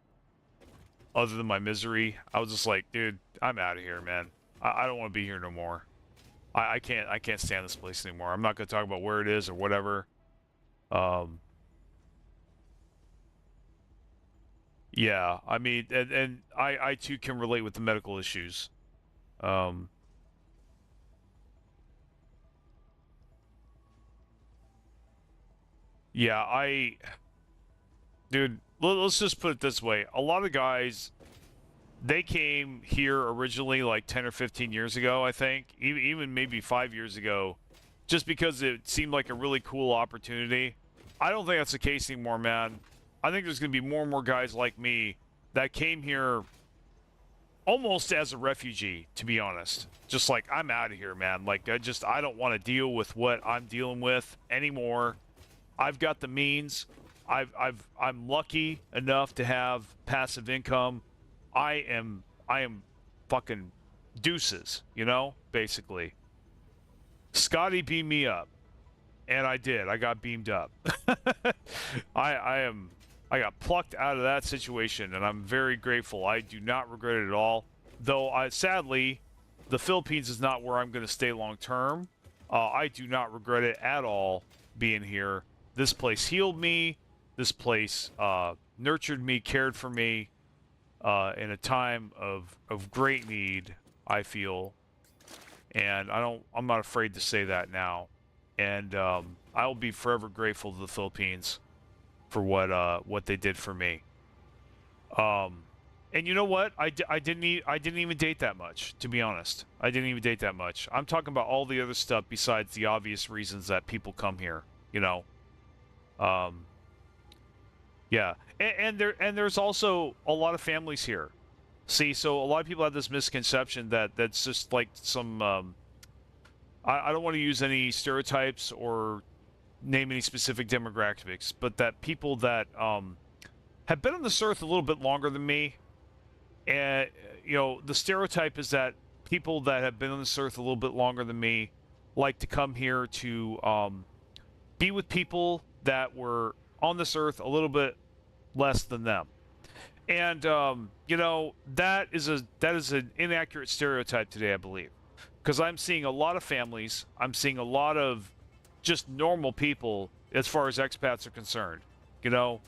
other than my misery, I was just like, dude, I'm out of here, man. I don't want to be here no more. I can't stand this place anymore. I'm not going to talk about where it is or whatever. Yeah, I mean, and I too can relate with the medical issues. Yeah, dude, let's just put it this way. A lot of guys, they came here originally like 10 or 15 years ago, I think, even maybe 5 years ago, just because it seemed like a really cool opportunity. I don't think that's the case anymore, man. I think there's going to be more and more guys like me that came here almost as a refugee, to be honest. Just like, I'm out of here, man. Like, I don't want to deal with what I'm dealing with anymore. I've got the means. I'm lucky enough to have passive income. I am fucking deuces, you know, basically. Scotty beamed me up, and I did. I got beamed up. I got plucked out of that situation, and I'm very grateful. I do not regret it at all. Though, sadly, the Philippines is not where I'm going to stay long term. I do not regret it at all being here. This place healed me. This place nurtured me, cared for me in a time of great need, I feel. And I'm not afraid to say that now. And I'll be forever grateful to the Philippines for what they did for me. And you know what? I didn't even date that much, to be honest. I didn't even date that much. I'm talking about all the other stuff besides the obvious reasons that people come here. You know, um, yeah. And there's also a lot of families here. See, so a lot of people have this misconception that that's just like some. I don't want to use any stereotypes or name any specific demographics, but that people that have been on this earth a little bit longer than me, and the stereotype is that people that have been on this earth a little bit longer than me like to come here to be with people that were on this earth a little bit less than them. And that is an inaccurate stereotype today, I believe, because I'm seeing a lot of families. I'm seeing a lot of just normal people as far as expats are concerned. You know,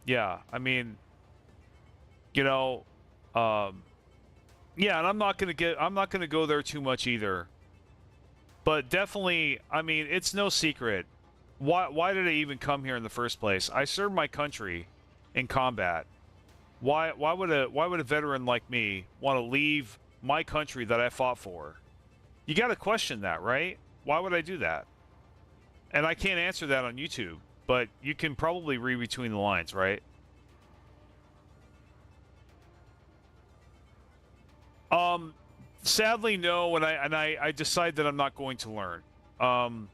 yeah. I mean, you know, yeah. And I'm not gonna go there too much either. But definitely, I mean, it's no secret. Why did I even come here in the first place? I served my country in combat. Why would a veteran like me want to leave my country that I fought for? You got to question that, right? Why would I do that? And I can't answer that on YouTube, but you can probably read between the lines, right? Um, Sadly, no, and I decide that I'm not going to learn. Um,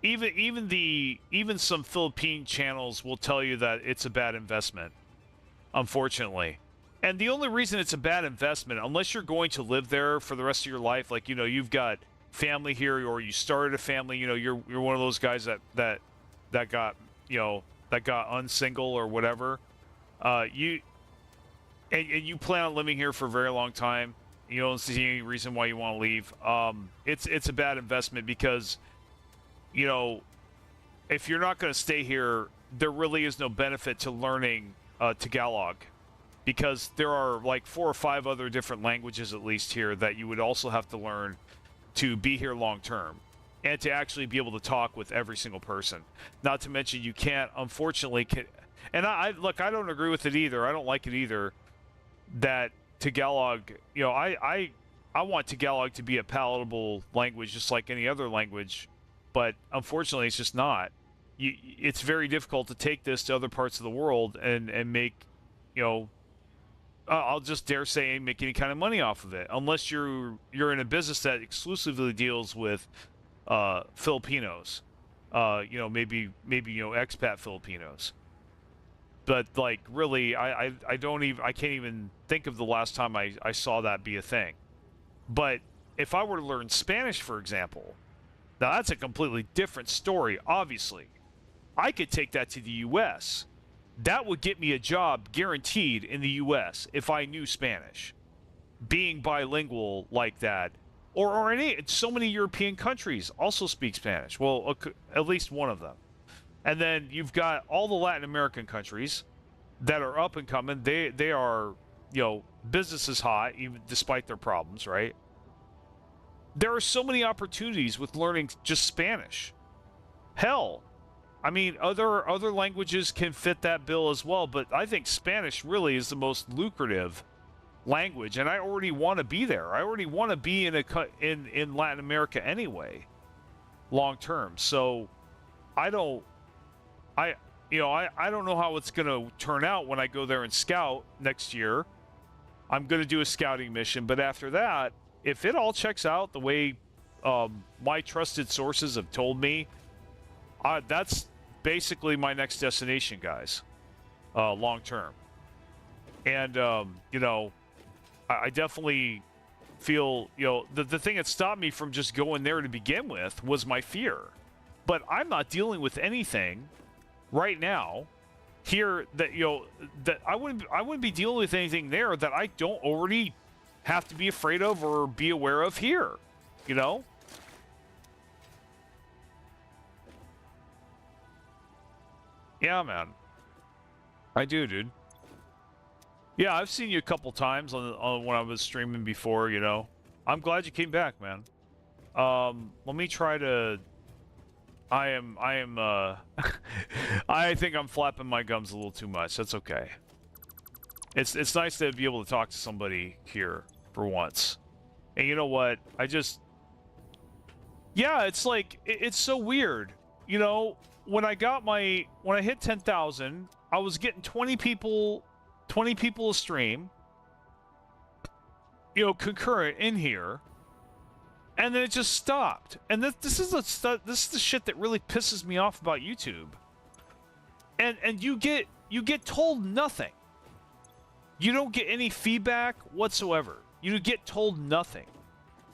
even some Philippine channels will tell you that it's a bad investment, unfortunately. And the only reason it's a bad investment, unless you're going to live there for the rest of your life, like you've got family here, or you started a family, you're one of those guys that got that got unsingle or whatever. You and you plan on living here for a very long time. You don't see any reason why you want to leave. It's a bad investment because you know if you're not going to stay here, there really is no benefit to learning Tagalog, because there are like 4 or 5 other different languages at least here that you would also have to learn to be here long term and to actually be able to talk with every single person. Not to mention you can't, unfortunately, and I look, I don't agree with it either. I don't like it either that Tagalog, I want Tagalog to be a palatable language just like any other language, but unfortunately it's just not. It's very difficult to take this to other parts of the world and make, you know, I'll just dare say make any kind of money off of it, unless you're in a business that exclusively deals with Filipinos, maybe expat Filipinos. But like really, I can't even think of the last time I saw that be a thing. But if I were to learn Spanish, for example, now that's a completely different story, obviously. I could take that to the U.S. That would get me a job guaranteed in the U.S. if I knew Spanish. Being bilingual like that, or any, so many European countries also speak Spanish. Well, at least one of them. And then you've got all the Latin American countries that are up and coming. They are, business is hot, even despite their problems, right? There are so many opportunities with learning just Spanish. Hell, I mean, other languages can fit that bill as well, but I think Spanish really is the most lucrative language, and I already want to be there. I already want to be in Latin America anyway, long term. So I don't know how it's going to turn out when I go there and scout next year. I'm going to do a scouting mission, but after that, if it all checks out the way my trusted sources have told me, that's basically my next destination, guys, long term. And I definitely feel the thing that stopped me from just going there to begin with was my fear. But I'm not dealing with anything right now here that that I wouldn't be dealing with anything there that I don't already have to be afraid of or be aware of here. Yeah, man. I do, dude. Yeah, I've seen you a couple times on when I was streaming before, I'm glad you came back, man. Let me try to I think I'm flapping my gums a little too much. That's okay. It's nice to be able to talk to somebody here for once. And you know what? Yeah, it's like it's so weird. You know, when I hit 10,000, I was getting 20 people a stream, you know, concurrent in here. And then it just stopped. And this is the shit that really pisses me off about YouTube. And you get told nothing. You don't get any feedback whatsoever. You get told nothing.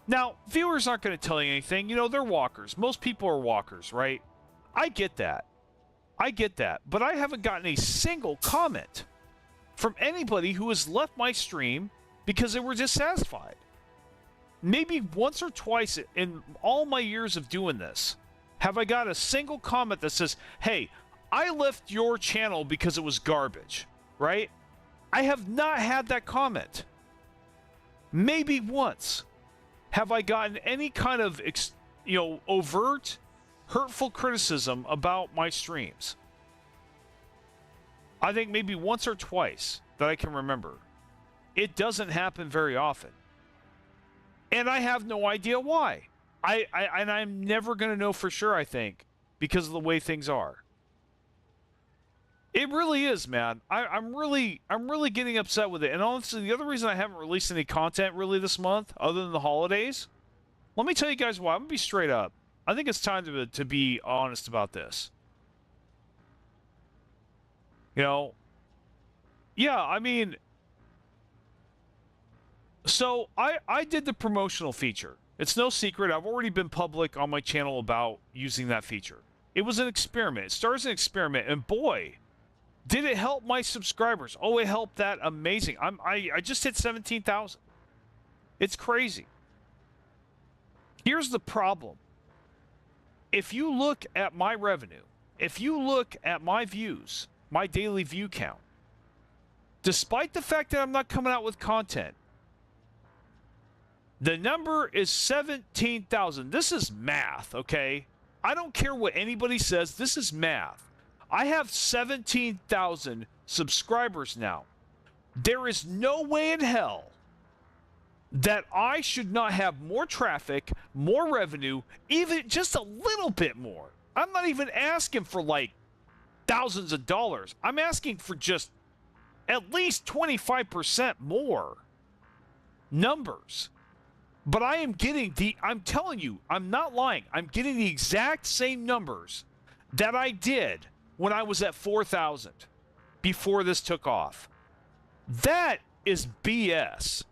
Now, viewers aren't going to tell you anything. You know, they're walkers. Most people are walkers, right? I get that. But I haven't gotten a single comment from anybody who has left my stream because they were dissatisfied. Maybe once or twice in all my years of doing this have I got a single comment that says, hey, I left your channel because it was garbage, right? I have not had that comment. Maybe once have I gotten any kind of, overt, hurtful criticism about my streams. I think maybe once or twice that I can remember. It doesn't happen very often. And I have no idea why. I'm never going to know for sure, I think, because of the way things are. It really is, man. I'm really getting upset with it. And honestly, the other reason I haven't released any content really this month, other than the holidays, let me tell you guys why. I'm going to be straight up. I think it's time to be honest about this. You know? Yeah, I mean... So, I did the promotional feature. It's no secret. I've already been public on my channel about using that feature. It was an experiment. It started as an experiment, and boy... did it help my subscribers? Oh, it helped that amazing. I just hit 17,000. It's crazy. Here's the problem. If you look at my revenue, if you look at my views, my daily view count, despite the fact that I'm not coming out with content, the number is 17,000. This is math, okay? I don't care what anybody says. This is math. I have 17,000 subscribers now. There is no way in hell that I should not have more traffic, more revenue, even just a little bit more. I'm not even asking for like thousands of dollars. I'm asking for just at least 25% more numbers. But I am getting I'm telling you, I'm not lying. I'm getting the exact same numbers that I did when I was at 4,000 before this took off. That is BS.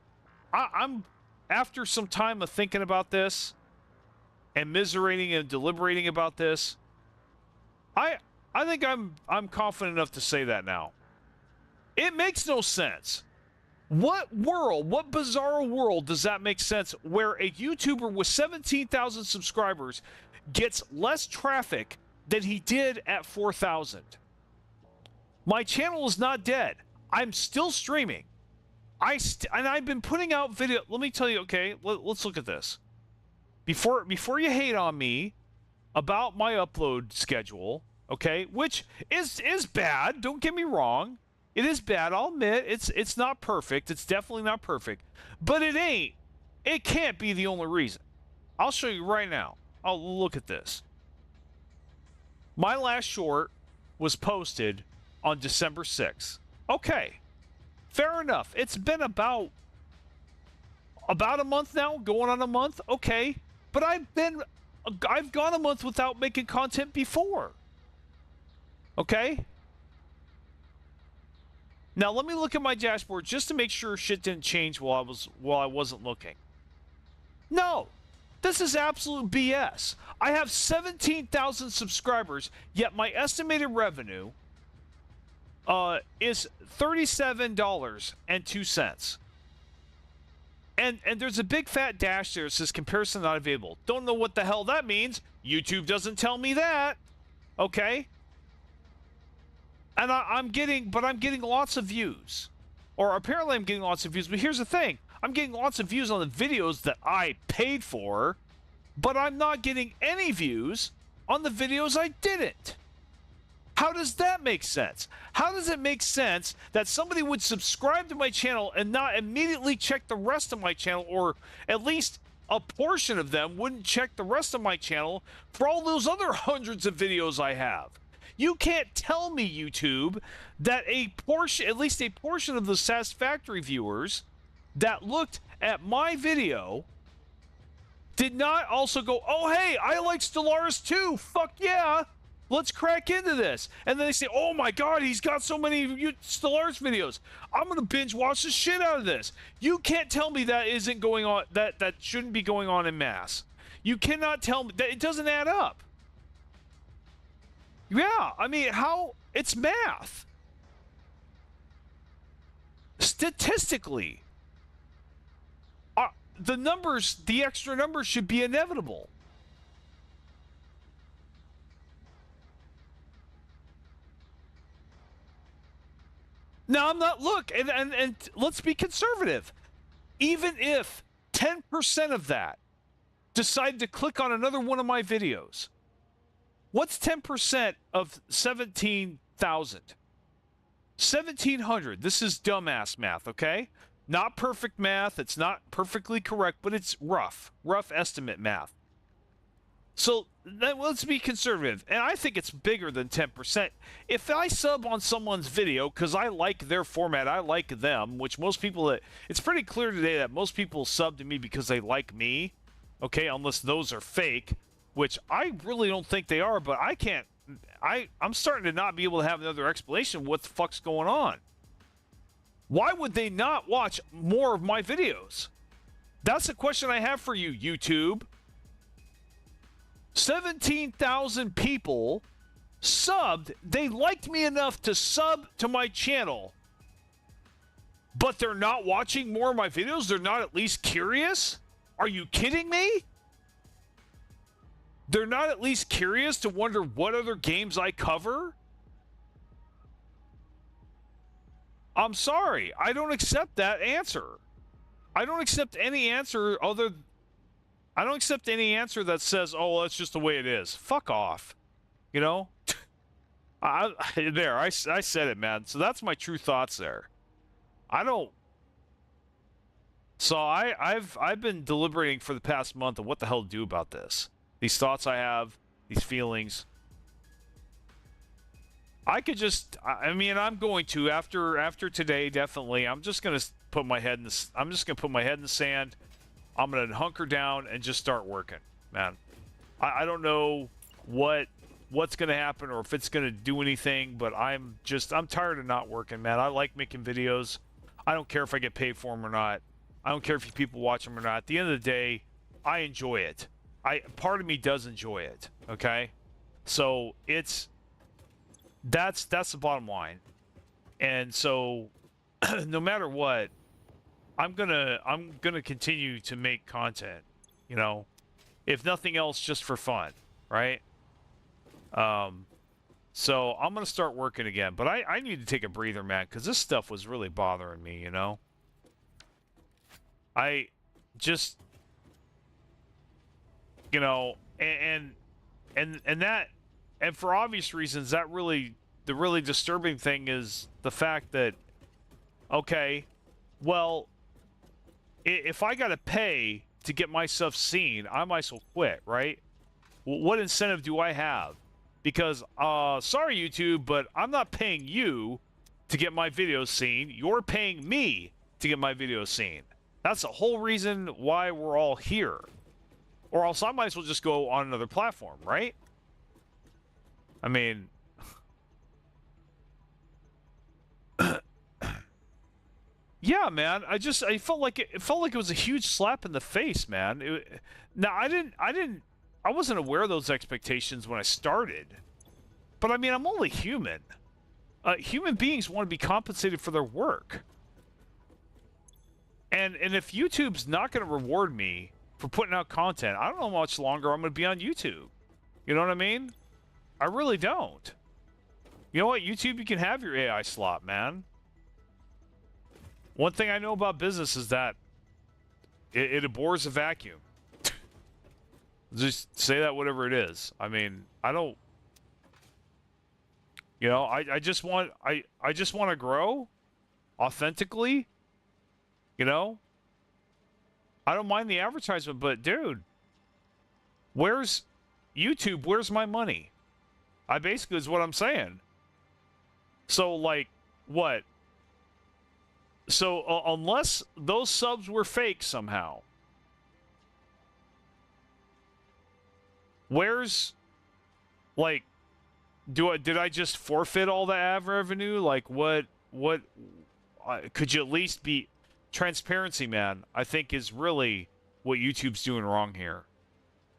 I'm after some time of thinking about this and miserating and deliberating about this, I think I'm confident enough to say that now. It makes no sense. What bizarre world does that make sense where a YouTuber with 17,000 subscribers gets less traffic than he did at 4,000. My channel is not dead. I'm still streaming. And I've been putting out video. Let me tell you, okay, let's look at this. Before you hate on me about my upload schedule, okay, which is bad. Don't get me wrong. It is bad. I'll admit it's not perfect. It's definitely not perfect. But it can't be the only reason. I'll show you right now. I'll look at this. My last short was posted on December 6th. Okay, fair enough. It's been about a month now, going on a month. Okay, but I've gone a month without making content before. Okay? Now let me look at my dashboard just to make sure shit didn't change while I wasn't looking. No. This is absolute BS. I have 17,000 subscribers, yet my estimated revenue is $37.02. And there's a big fat dash there that says comparison not available. Don't know what the hell that means. YouTube doesn't tell me that. Okay? And I'm getting lots of views. Or apparently I'm getting lots of views, but here's the thing. I'm getting lots of views on the videos that I paid for, but I'm not getting any views on the videos I didn't. How does that make sense? How does it make sense that somebody would subscribe to my channel and not immediately check the rest of my channel, or at least a portion of them wouldn't check the rest of my channel for all those other hundreds of videos I have? You can't tell me, YouTube, that a portion, at least a portion of the Satisfactory viewers that looked at my video did not also go, oh, hey, I like Stellaris too. Fuck yeah. Let's crack into this. And then they say, oh my God, he's got so many Stellaris videos. I'm going to binge watch the shit out of this. You can't tell me that isn't going on, that shouldn't be going on in mass. You cannot tell me that. It doesn't add up. Yeah, I mean, how? It's math. Statistically, the numbers, the extra numbers should be inevitable. Now, I'm not, look, and let's be conservative. Even if 10% of that decide to click on another one of my videos, what's 10% of 17,000? 1,700. This is dumbass math, okay? Not perfect math. It's not perfectly correct, but it's rough estimate math. So let's be conservative, and I think it's bigger than 10%. If I sub on someone's video because I like their format, I like them, which most people, it's pretty clear today that most people sub to me because they like me, okay, unless those are fake, which I really don't think they are, but I'm starting to not be able to have another explanation of what the fuck's going on. Why would they not watch more of my videos? That's a question I have for you, YouTube. 17,000 people subbed. They liked me enough to sub to my channel, but they're not watching more of my videos? They're not at least curious? Are you kidding me? They're not at least curious to wonder what other games I cover? I'm sorry. I don't accept that answer. I don't accept any answer I don't accept any answer that says, oh, that's just the way it is. Fuck off. You know? I said it, man. So that's my true thoughts there. So I've been deliberating for the past month of what the hell to do about this. These thoughts I have, these feelings. I could just, I mean, I'm going to, after today, definitely, I'm just going to put my head in the, I'm just going to put my head in the sand. I'm going to hunker down and just start working, man. I don't know what's going to happen or if it's going to do anything, but I'm tired of not working, man. I like making videos. I don't care if I get paid for them or not. I don't care if you people watch them or not. At the end of the day, I enjoy it. Part of me does enjoy it, okay? So that's the bottom line. And so no matter what, I'm gonna continue to make content, you know, if nothing else, just for fun, right? So I'm gonna start working again, but I need to take a breather, man, because this stuff was really bothering me, you know. I just, you know, and for obvious reasons, the really disturbing thing is the fact that, okay, well, if I gotta pay to get my stuff seen, I might as well quit, right? What incentive do I have? Because, sorry YouTube, but I'm not paying you to get my videos seen. You're paying me to get my videos seen. That's the whole reason why we're all here. Or else I might as well just go on another platform, right? I mean... yeah, man. I felt like it was a huge slap in the face, man. Now I wasn't aware of those expectations when I started. But I mean, I'm only human. Human beings want to be compensated for their work. And if YouTube's not going to reward me for putting out content, I don't know how much longer I'm going to be on YouTube. You know what I mean? I really don't. You know what, YouTube, you can have your AI slot, man. One thing I know about business is that it abhors a vacuum. Just say that whatever it is. I mean, I don't... You know, I just want I just want to grow authentically, you know? I don't mind the advertisement, but dude, where's YouTube? Where's my money? I basically is what I'm saying. So like what? So unless those subs were fake somehow, where's like did I just forfeit all the ad revenue? Like what could you at least be transparency, man? I think is really what YouTube's doing wrong here.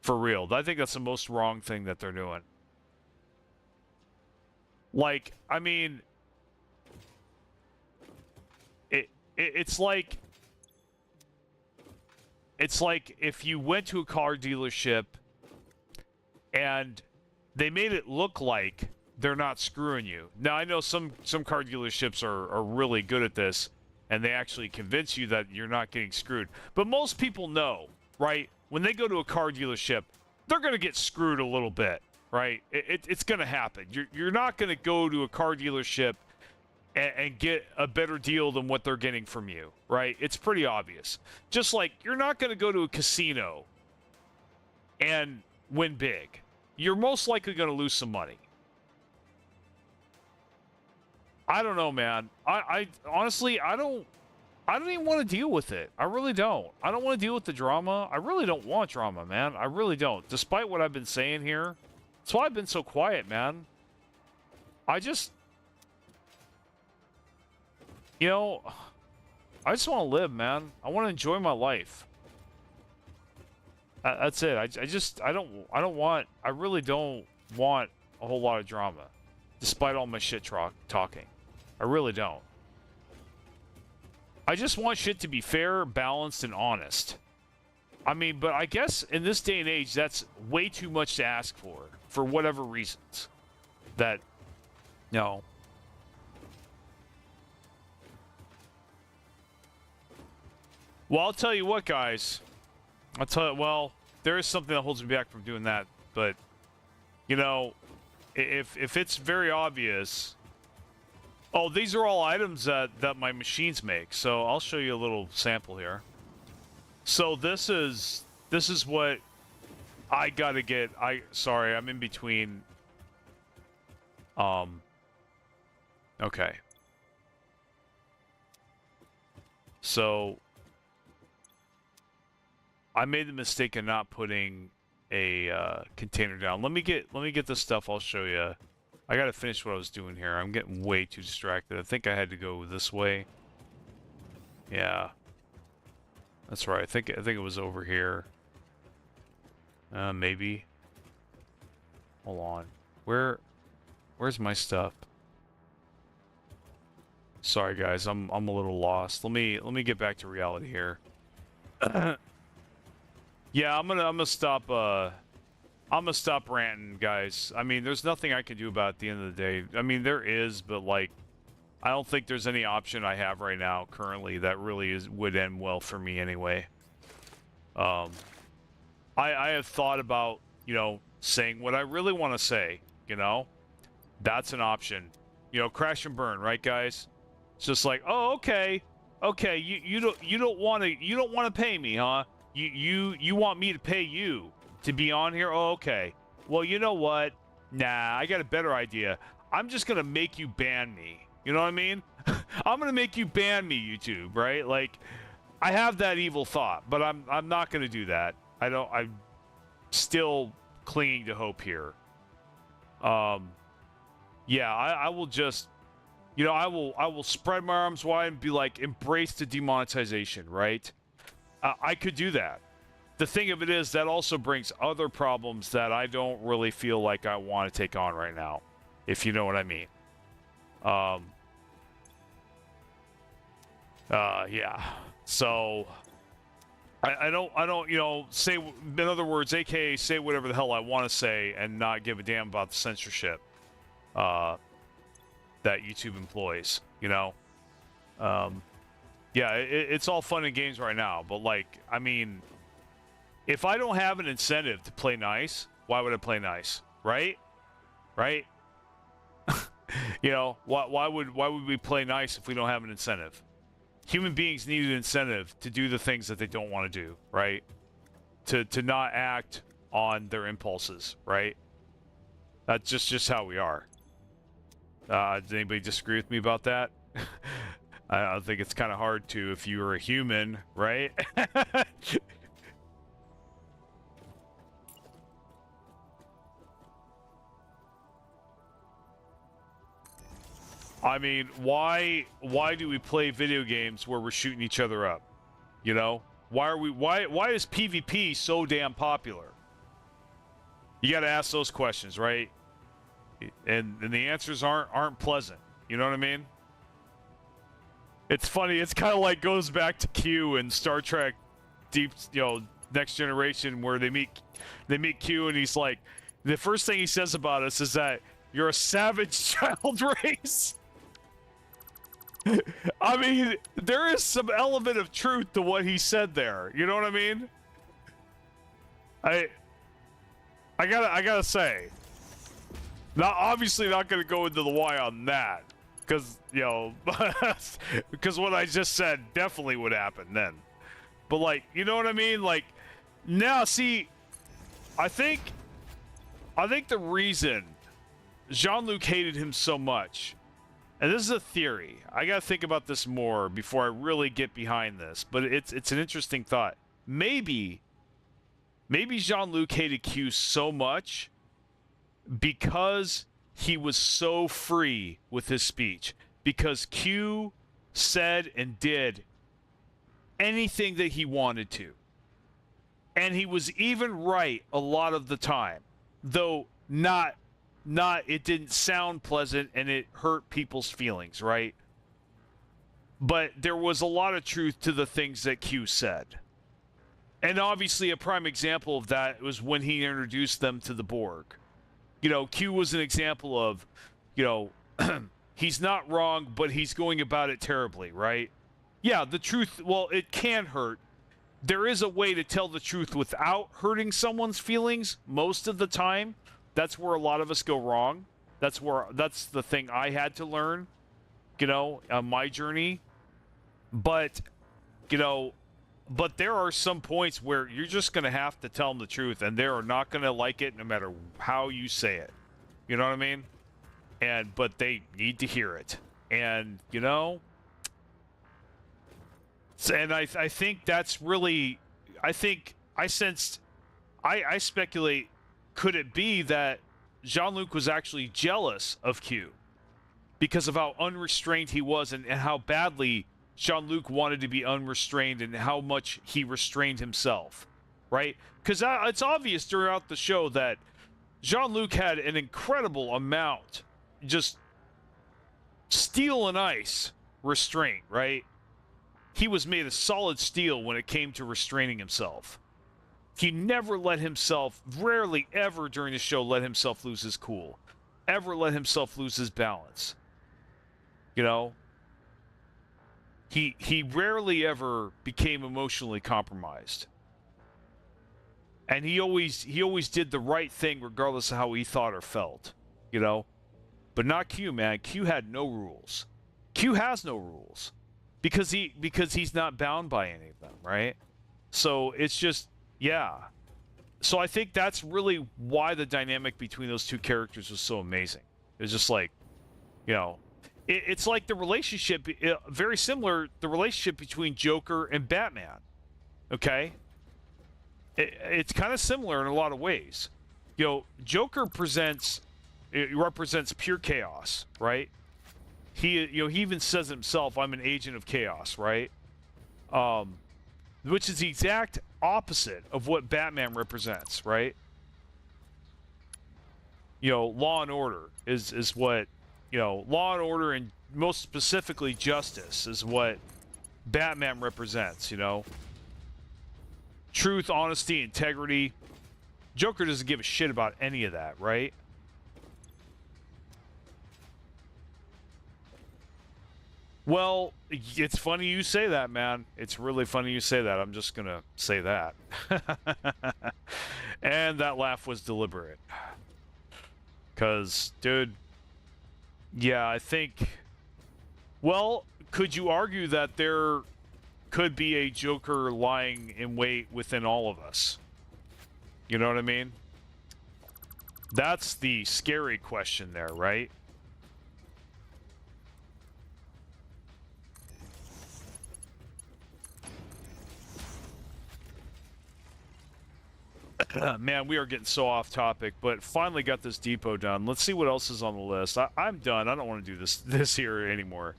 For real. I think that's the most wrong thing that they're doing. Like, I mean, it's like if you went to a car dealership and they made it look like they're not screwing you. Now, I know some car dealerships are really good at this, and they actually convince you that you're not getting screwed. But most people know, right? When they go to a car dealership, they're going to get screwed a little bit, right? It's going to happen. You're not going to go to a car dealership and get a better deal than what they're getting from you, right? It's pretty obvious. Just like you're not going to go to a casino and win big. You're most likely going to lose some money. I don't know, man. I honestly, I don't even want to deal with it. I really don't. I don't want to deal with the drama. I really don't want drama, man. I really don't. Despite what I've been saying here. That's why I've been so quiet, man. I just, you know, I just want to live, man. I want to enjoy my life. That's it. I really don't want a whole lot of drama. Despite all my shit talking. I really don't. I just want shit to be fair, balanced, and honest. I mean, but I guess in this day and age, that's way too much to ask for whatever reasons. That, no. Well, I'll tell you what, guys. Well, there is something that holds me back from doing that, but, you know, if it's very obvious... Oh, these are all items that my machines make, so I'll show you a little sample here. So this is what I gotta get. Sorry, I'm in between. Okay. So I made the mistake of not putting a container down. Let me get this stuff. I'll show you. I gotta finish what I was doing here. I'm getting way too distracted. I think I had to go this way. Yeah. That's right. I think it was over here. Maybe. Hold on. Where's my stuff? Sorry guys, I'm a little lost. Let me get back to reality here. Yeah, I'm gonna stop ranting, guys. I mean, there's nothing I can do about it at the end of the day. I mean, there is, but like, I don't think there's any option I have right now currently that really would end well for me anyway. I have thought about, you know, saying what I really want to say, you know? That's an option. You know, crash and burn, right, guys? It's just like, oh, okay. Okay, you don't want to pay me, huh? You want me to pay you to be on here? Oh, okay. Well, you know what? Nah, I got a better idea. I'm just going to make you ban me. You know what I mean? I'm going to make you ban me, YouTube, right? Like, I have that evil thought, but I'm not going to do that. I'm still clinging to hope here. Yeah, I will just, you know, I will spread my arms wide and be like, embrace the demonetization, right? I could do that. The thing of it is that also brings other problems that I don't really feel like I want to take on right now, if you know what I mean. Yeah. So I don't, you know, say, in other words, aka say whatever the hell I want to say and not give a damn about the censorship that YouTube employs, you know? Yeah, it's all fun and games right now, but like, I mean, if I don't have an incentive to play nice, why would I play nice? Right? Right? You know, why would we play nice if we don't have an incentive? Human beings need an incentive to do the things that they don't want to do, right? To not act on their impulses, right? That's just how we are. Does anybody disagree with me about that? I think it's kind of hard to if you were a human, right? I mean, why do we play video games where we're shooting each other up? You know? Why is PvP so damn popular? You got to ask those questions, right? And the answers aren't pleasant. You know what I mean? It's funny. It's kind of like goes back to Q and Star Trek Deep, Next Generation, where they meet Q and he's like, the first thing he says about us is that you're a savage child race. I mean, there is some element of truth to what he said there. You know what I mean? I gotta say, obviously not gonna go into the why on that, because because what I just said definitely would happen then. But like, you know what I mean? Like, now see, I think the reason Jean-Luc hated him so much, and this is a theory, I gotta think about this more before I really get behind this, but it's an interesting thought. Maybe Jean-Luc hated Q so much because he was so free with his speech. Because Q said and did anything that he wanted to. And he was even right a lot of the time. Though not it didn't sound pleasant and it hurt people's feelings, right? But there was a lot of truth to the things that Q said. And obviously a prime example of that was when he introduced them to the Borg. Q was an example of, he's not wrong, but he's going about it terribly, right? Yeah, the truth, well, it can hurt. There is a way to tell the truth without hurting someone's feelings most of the time. That's where a lot of us go wrong. That's the thing I had to learn, on my journey. But, but there are some points where you're just going to have to tell them the truth, and they're not going to like it no matter how you say it. You know what I mean? But they need to hear it. And, and I think that's really, I speculate, could it be that Jean-Luc was actually jealous of Q because of how unrestrained he was and how badly Jean-Luc wanted to be unrestrained and how much he restrained himself, right? Because it's obvious throughout the show that Jean-Luc had an incredible amount, just steel and ice restraint, right? He was made of solid steel when it came to restraining himself. He never let himself, rarely ever during the show, let himself lose his cool. Ever let himself lose his balance. He rarely ever became emotionally compromised. And he always did the right thing regardless of how he thought or felt, But not Q, man. Q had no rules. Q has no rules because he's not bound by any of them, right? So it's just, yeah. So I think that's really why the dynamic between those two characters was so amazing. It was just like, it's like the relationship, very similar, the relationship between Joker and Batman. Okay? It's kind of similar in a lot of ways. Joker represents pure chaos, right? He even says himself, I'm an agent of chaos, right? Which is the exact opposite of what Batman represents, right? Law and order is what, law and order, and most specifically justice, is what Batman represents, Truth, honesty, integrity. Joker doesn't give a shit about any of that, right? Well, it's funny you say that, man. It's really funny you say that. I'm just going to say that. And that laugh was deliberate. Because, dude, Yeah, I think... Well, could you argue that there could be a Joker lying in wait within all of us? You know what I mean? That's the scary question there, right? Man, we are getting so off topic, but finally got this depot done. Let's see what else is on the list. I'm done. I don't want to do this here anymore.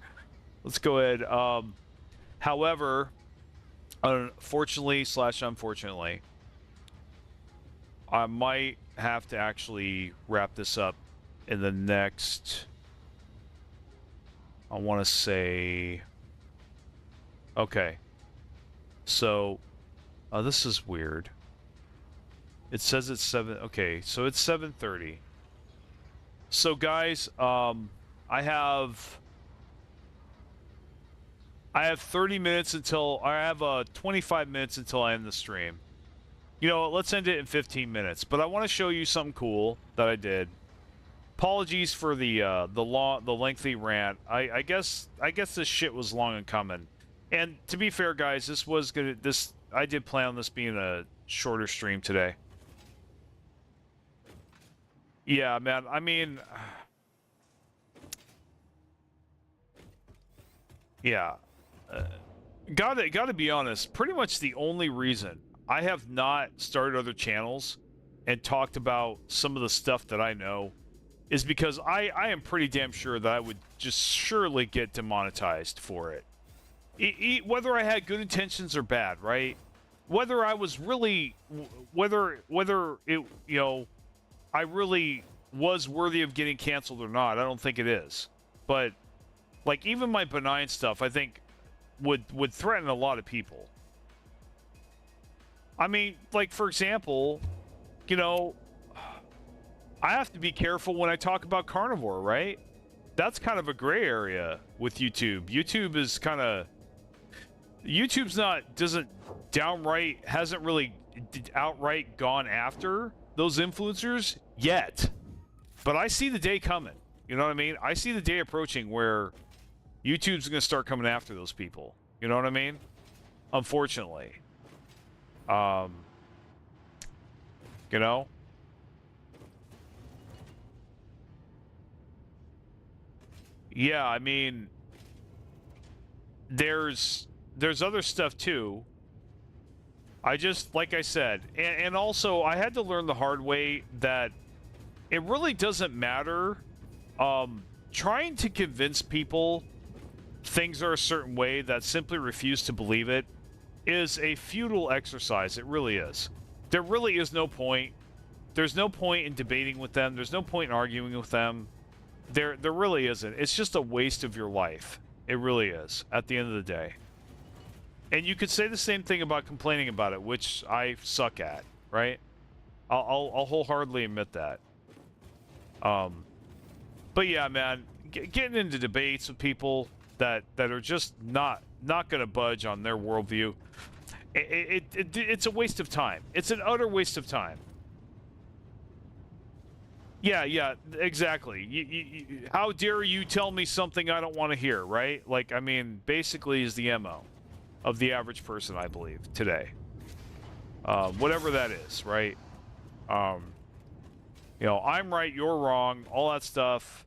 Let's go ahead. However, fortunately / unfortunately, I might have to actually wrap this up in the next... I want to say... Okay. So, this is weird. It says it's 7... Okay, so it's 7:30. So, guys, I have 30 minutes until... I have 25 minutes until I end the stream. You know, let's end it in 15 minutes. But I want to show you something cool that I did. Apologies for the lengthy rant. I guess this shit was long in coming. And to be fair, guys, I did plan on this being a shorter stream today. Yeah, man. I mean, yeah. Gotta be honest. Pretty much the only reason I have not started other channels and talked about some of the stuff that I know is because I am pretty damn sure that I would just surely get demonetized for it. Whether I had good intentions or bad, right? Whether I was really, whether it, you know, I really was worthy of getting canceled or not, I don't think it is. But, like, even my benign stuff, I think, would threaten a lot of people. I mean, like, for example, you know, I have to be careful when I talk about carnivore, right? That's kind of a gray area with YouTube. Hasn't really outright gone after those influencers yet. But I see the day coming. You know what I mean? I see the day approaching where YouTube's going to start coming after those people. You know what I mean? Unfortunately. You know? Yeah, I mean, there's other stuff too. Like I said, and also I had to learn the hard way that it really doesn't matter. Trying to convince people things are a certain way that simply refuse to believe it is a futile exercise. It really is. There really is no point. There's no point in debating with them. There's no point in arguing with them. There really isn't. It's just a waste of your life. It really is, at the end of the day. And you could say the same thing about complaining about it, which I suck at, right? I'll wholeheartedly admit that. But yeah, man, getting into debates with people that are just not going to budge on their worldview, it's a waste of time. It's an utter waste of time. Yeah, exactly. How dare you tell me something I don't want to hear, right? Like, I mean, basically is the MO of the average person, I believe, today. Whatever that is, right? You know, I'm right, you're wrong, all that stuff.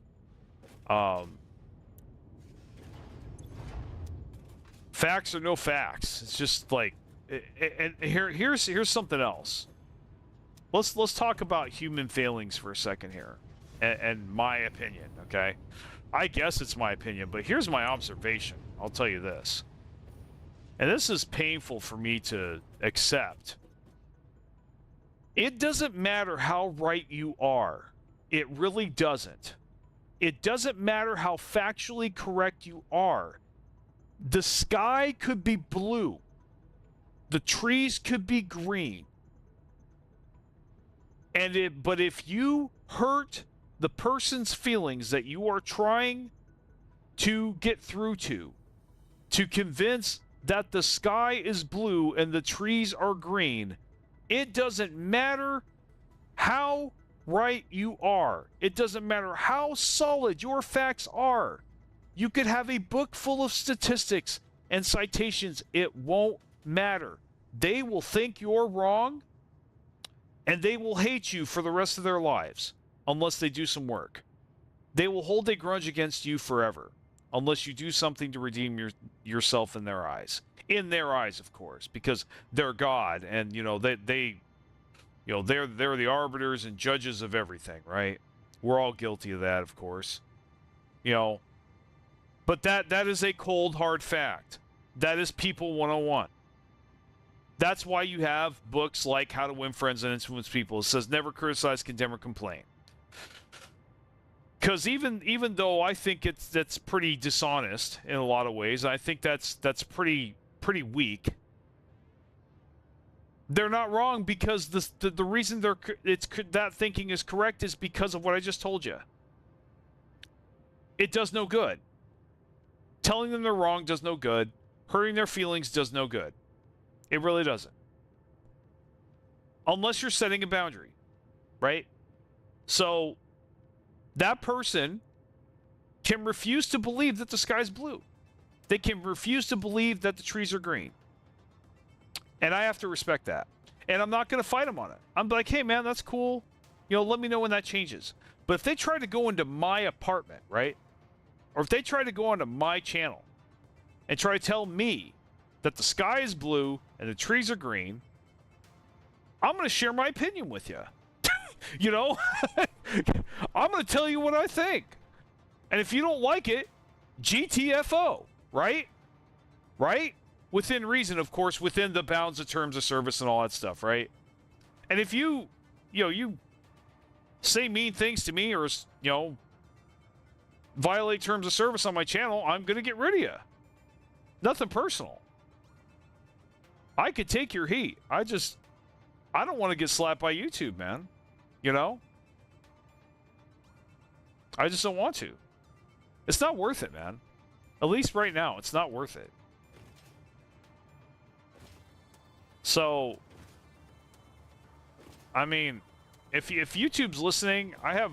Facts or no facts. It's just like, and here's something else. Let's talk about human failings for a second here, and my opinion, okay? I guess it's my opinion, but here's my observation. I'll tell you this. And this is painful for me to accept. It doesn't matter how right you are. It really doesn't. It doesn't matter how factually correct you are. The sky could be blue. The trees could be green. But if you hurt the person's feelings that you are trying to get through to convince that the sky is blue and the trees are green, it doesn't matter how right you are. It doesn't matter how solid your facts are. You could have a book full of statistics and citations. It won't matter. They will think you're wrong, and they will hate you for the rest of their lives unless they do some work. They will hold a grudge against you forever unless you do something to redeem yourself in their eyes. In their eyes, of course, because they're God, and they're the arbiters and judges of everything, right? We're all guilty of that, of course. But that is a cold, hard fact. That is People 101. That's why you have books like How to Win Friends and Influence People. It says never criticize, condemn, or complain. Because even though I think that's pretty dishonest in a lot of ways, I think that's pretty weak. They're not wrong, because the reason that thinking is correct is because of what I just told you. It does no good. Telling them they're wrong does no good. Hurting their feelings does no good. It really doesn't. Unless you're setting a boundary, right? So that person can refuse to believe that the sky's blue. They can refuse to believe that the trees are green. And I have to respect that. And I'm not going to fight them on it. I'm like, hey, man, that's cool. Let me know when that changes. But if they try to go into my apartment, right? Or if they try to go onto my channel and try to tell me that the sky is blue and the trees are green, I'm going to share my opinion with you. I'm going to tell you what I think. And if you don't like it, GTFO, right? Right? Within reason, of course, within the bounds of terms of service and all that stuff, right? And if you say mean things to me, or, violate terms of service on my channel, I'm going to get rid of you. Nothing personal. I could take your heat. I don't want to get slapped by YouTube, man. I just don't want to. It's not worth it, man. At least right now, it's not worth it. So, I mean, if YouTube's listening, I have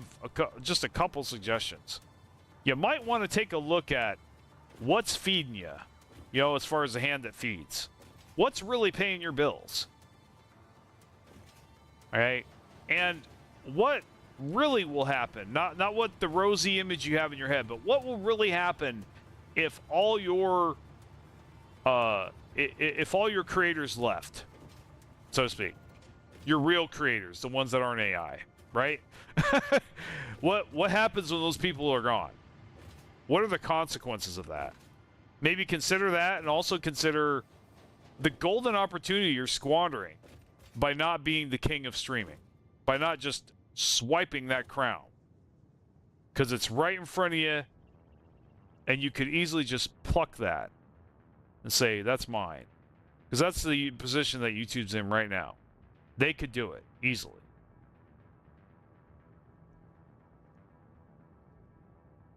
just a couple suggestions. You might want to take a look at what's feeding you, as far as the hand that feeds. What's really paying your bills? All right? And what really will happen, not what the rosy image you have in your head, but what will really happen if all your creators left, so to speak. Your real creators, the ones that aren't AI, right? What happens when those people are gone? What are the consequences of that? Maybe consider that, and also consider the golden opportunity you're squandering by not being the king of streaming, by not just swiping that crown. Because it's right in front of you, and you could easily just pluck that and say, that's mine. Because that's the position that YouTube's in right now. They could do it easily.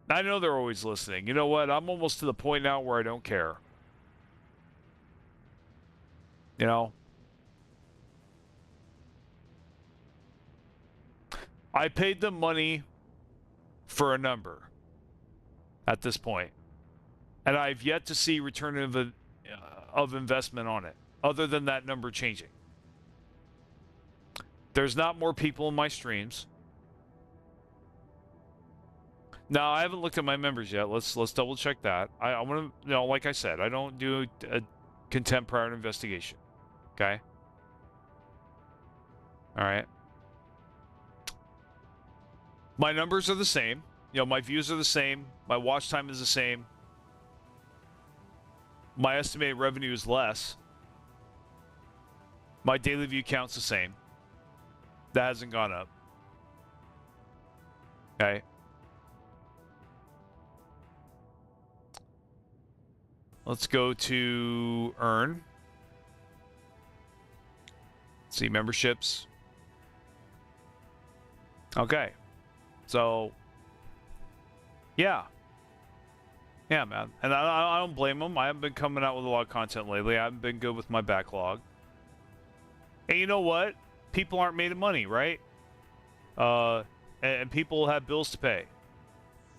I know they're always listening. You know what? I'm almost to the point now where I don't care. I paid them money for a number at this point, and I've yet to see return of investment on it, other than that number changing. There's not more people in my streams. Now, I haven't looked at my members yet. Let's double check that. I want to, like I said, I don't do a contempt prior to investigation. Okay? All right. My numbers are the same. My views are the same. My watch time is the same. My estimated revenue is less. My daily view count's the same. That hasn't gone up. Okay. Let's go to earn. See memberships. Okay. So, yeah. Yeah, man. And I don't blame them. I haven't been coming out with a lot of content lately. I haven't been good with my backlog. And you know what? People aren't made of money, right? and people have bills to pay.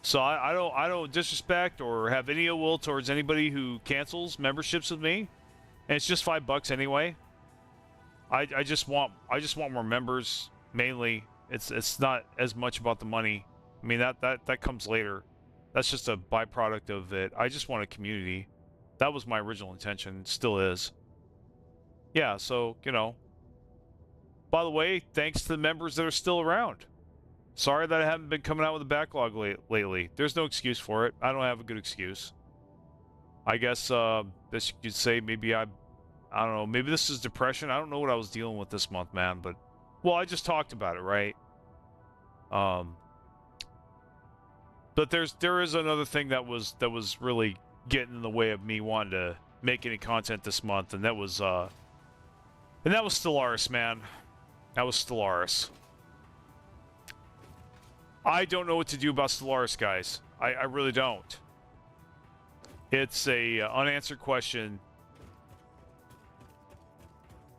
So I don't disrespect or have any ill will towards anybody who cancels memberships with me. And it's just $5 anyway. I just want more members mainly. It's not as much about the money. I mean that comes later. That's just a byproduct of it. I just want a community. That was my original intention. Still is. Yeah, so, you know. By the way, thanks to the members that are still around. Sorry that I haven't been coming out with a backlog lately. There's no excuse for it. I don't have a good excuse. I guess this you could say maybe I don't know, maybe this is depression. I don't know what I was dealing with this month, man, but well, I just talked about it, right? But there is another thing that was really getting in the way of me wanting to make any content this month, and that was Stellaris, man. That was Stellaris. I don't know what to do about Stellaris, guys. I really don't. It's a unanswered question.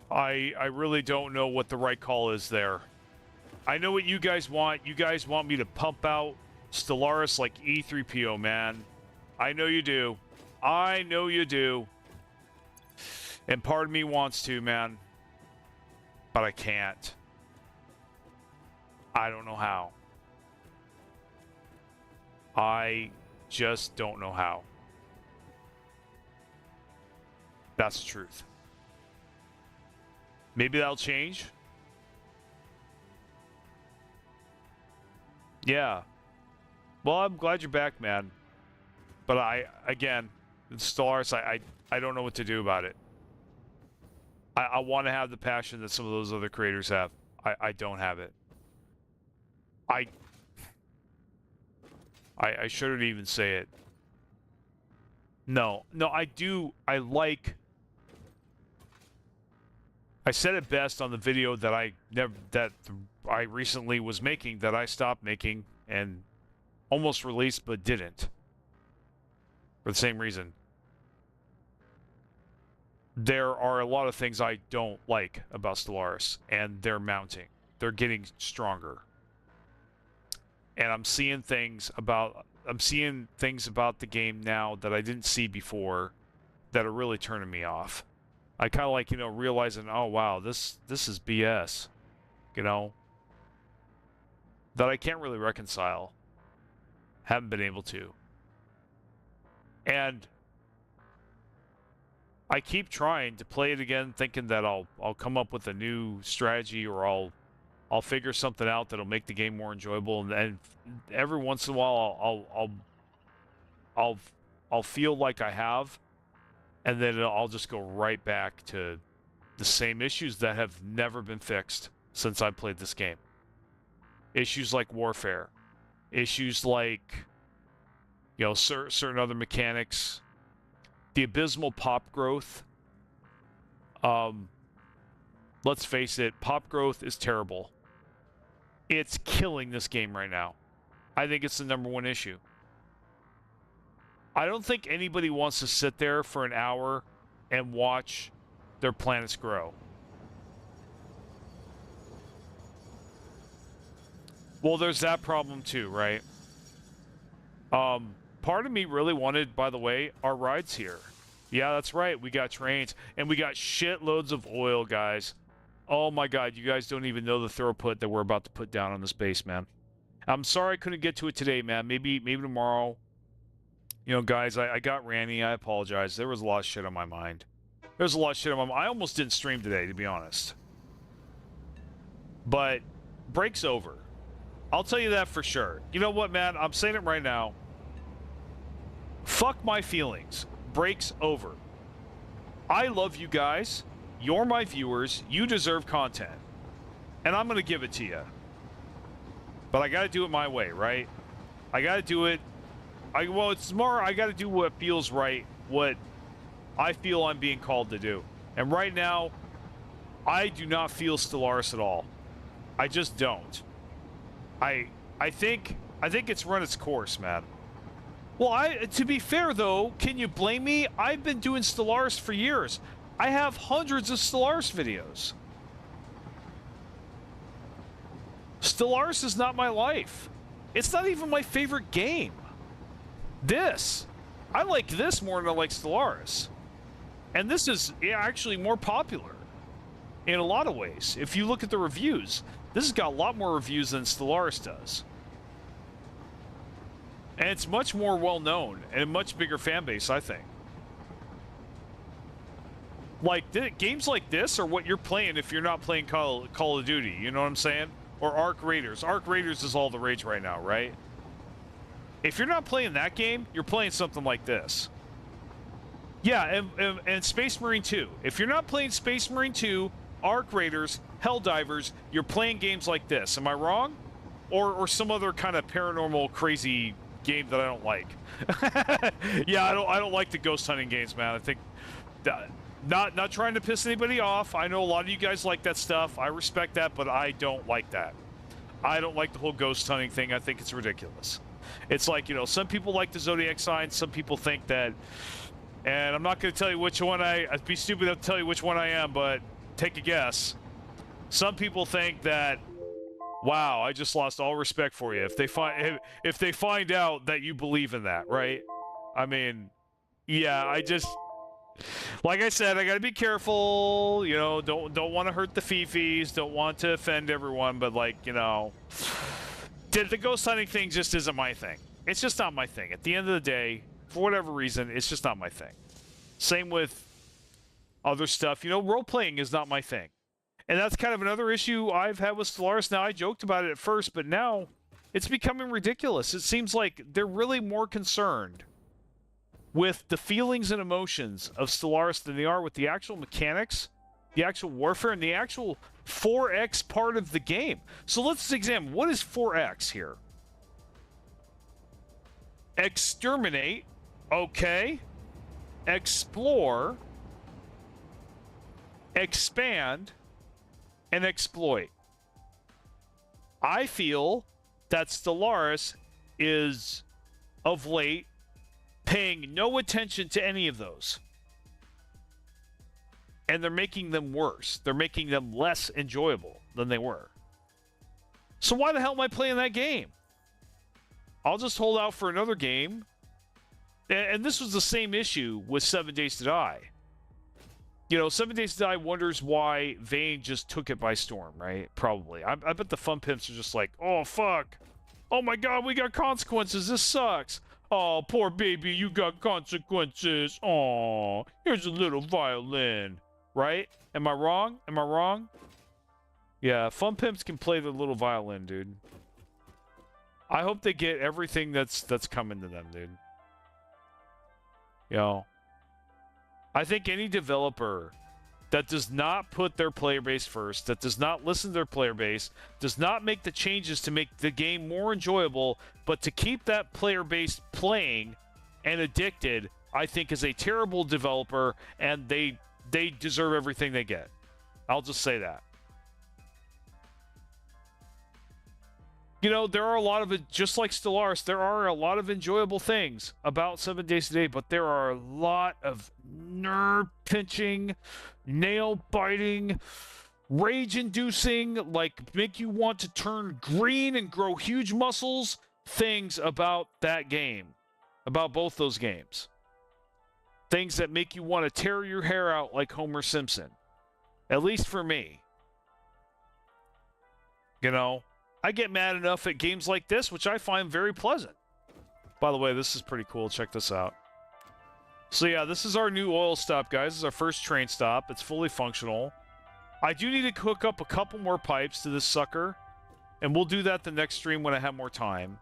I really don't know what the right call is there. I know what you guys want. You guys want me to pump out Stellaris like E3PO, man. I know you do. I know you do. And part of me wants to, man. But I can't. I don't know how. I just don't know how. That's the truth. Maybe that'll change. Yeah. Well, I'm glad you're back, man. But again, Stellaris, I don't know what to do about it. I want to have the passion that some of those other creators have. I don't have it. I shouldn't even say it. No, I do. I said it best on the video that I recently was making, that I stopped making and almost released but didn't. For the same reason. There are a lot of things I don't like about Stellaris, and they're mounting. They're getting stronger. And I'm seeing things about the game now that I didn't see before that are really turning me off. I kind of like, you know, realizing, oh wow, this is BS, you know, that I can't really reconcile. Haven't been able to. And I keep trying to play it again, thinking that I'll come up with a new strategy, or I'll figure something out that'll make the game more enjoyable, and every once in a while I'll feel like I have, and then I'll just go right back to the same issues that have never been fixed since I played this game. Issues like warfare, issues like, you know, certain other mechanics, the abysmal pop growth. Let's face it, pop growth is terrible. It's killing this game right now. I think it's the #1 issue. I don't think anybody wants to sit there for an hour and watch their planets grow. Well, there's that problem too, right? Part of me really wanted, by the way, our rides here. Yeah, that's right. We got trains, and we got shitloads of oil, guys. Oh my God, you guys don't even know the throughput that we're about to put down on this base, man. I'm sorry I couldn't get to it today, man. Maybe tomorrow. You know, guys, I got ranty. I apologize. There was a lot of shit on my mind. There's a lot of shit on my mind. I almost didn't stream today, to be honest. But break's over. I'll tell you that for sure. You know what, man? I'm saying it right now. Fuck my feelings. Break's over. I love you guys. You're my viewers. You deserve content. And I'm going to give it to you. But I got to do it my way, right? I got to do it. Well, it's more, I got to do what feels right, what I feel I'm being called to do. And right now, I do not feel Stellaris at all. I just don't. I think it's run its course, man. Well, to be fair though, can you blame me? I've been doing Stellaris for years. I have hundreds of Stellaris videos. Stellaris is not my life. It's not even my favorite game. I like this more than I like Stellaris. And this is actually more popular in a lot of ways. If you look at the reviews, this has got a lot more reviews than Stellaris does. And it's much more well-known and a much bigger fan base, I think. Like, games like this are what you're playing if you're not playing Call of Duty, you know what I'm saying? Or Arc Raiders. Arc Raiders is all the rage right now, right? If you're not playing that game, you're playing something like this. Yeah, and Space Marine 2. If you're not playing Space Marine 2, Arc Raiders, Helldivers, you're playing games like this. Am I wrong? Or some other kind of paranormal crazy game that I don't like. Yeah, I don't like the ghost hunting games, man. I think not trying to piss anybody off. I know a lot of you guys like that stuff. I respect that, but I don't like that. I don't like the whole ghost hunting thing. I think it's ridiculous. It's like, you know, some people like the zodiac signs, some people think that, and I'm not going to tell you which one I'd be stupid to tell you which one I am, but take a guess. Some people think that, wow, I just lost all respect for you if they find out that you believe in that, right? I mean, yeah, like I said, I got to be careful, you know, don't want to hurt the fifis, don't want to offend everyone, but like, you know, the ghost hunting thing just isn't my thing. It's just not my thing. At the end of the day, for whatever reason, it's just not my thing. Same with other stuff. You know, role-playing is not my thing. And that's kind of another issue I've had with Stellaris. Now, I joked about it at first, but now it's becoming ridiculous. It seems like they're really more concerned with the feelings and emotions of Stellaris than they are with the actual mechanics, the actual warfare, and the actual 4X part of the game. So let's examine, what is 4X here? Exterminate, okay. Explore, expand, and exploit. I feel that Stellaris is, of late, paying no attention to any of those. And they're making them worse. They're making them less enjoyable than they were. So why the hell am I playing that game? I'll just hold out for another game. And this was the same issue with 7 Days to Die. You know, 7 Days to Die wonders why Vane just took it by storm, right? Probably. I bet the fun pimps are just like, oh, fuck. Oh, my God, we got consequences. This sucks. Oh, poor baby, you got consequences. Oh, here's a little violin. Right? Am I wrong? Am I wrong? Yeah, fun pimps can play the little violin, dude. I hope they get everything that's coming to them, dude. You know, I think any developer that does not put their player base first, that does not listen to their player base, does not make the changes to make the game more enjoyable, but to keep that player base playing and addicted, I think is a terrible developer, and they deserve everything they get. I'll just say that. You know, there are a lot of it, just like Stellaris, there are a lot of enjoyable things about 7 Days to Die, but there are a lot of nerve-pinching, nail-biting, rage-inducing, like make you want to turn green and grow huge muscles things about that game, about both those games. Things that make you want to tear your hair out like Homer Simpson. At least for me. You know, I get mad enough at games like this, which I find very pleasant. By the way, this is pretty cool. Check this out. So yeah, this is our new oil stop, guys. This is our first train stop. It's fully functional. I do need to hook up a couple more pipes to this sucker. And we'll do that the next stream when I have more time.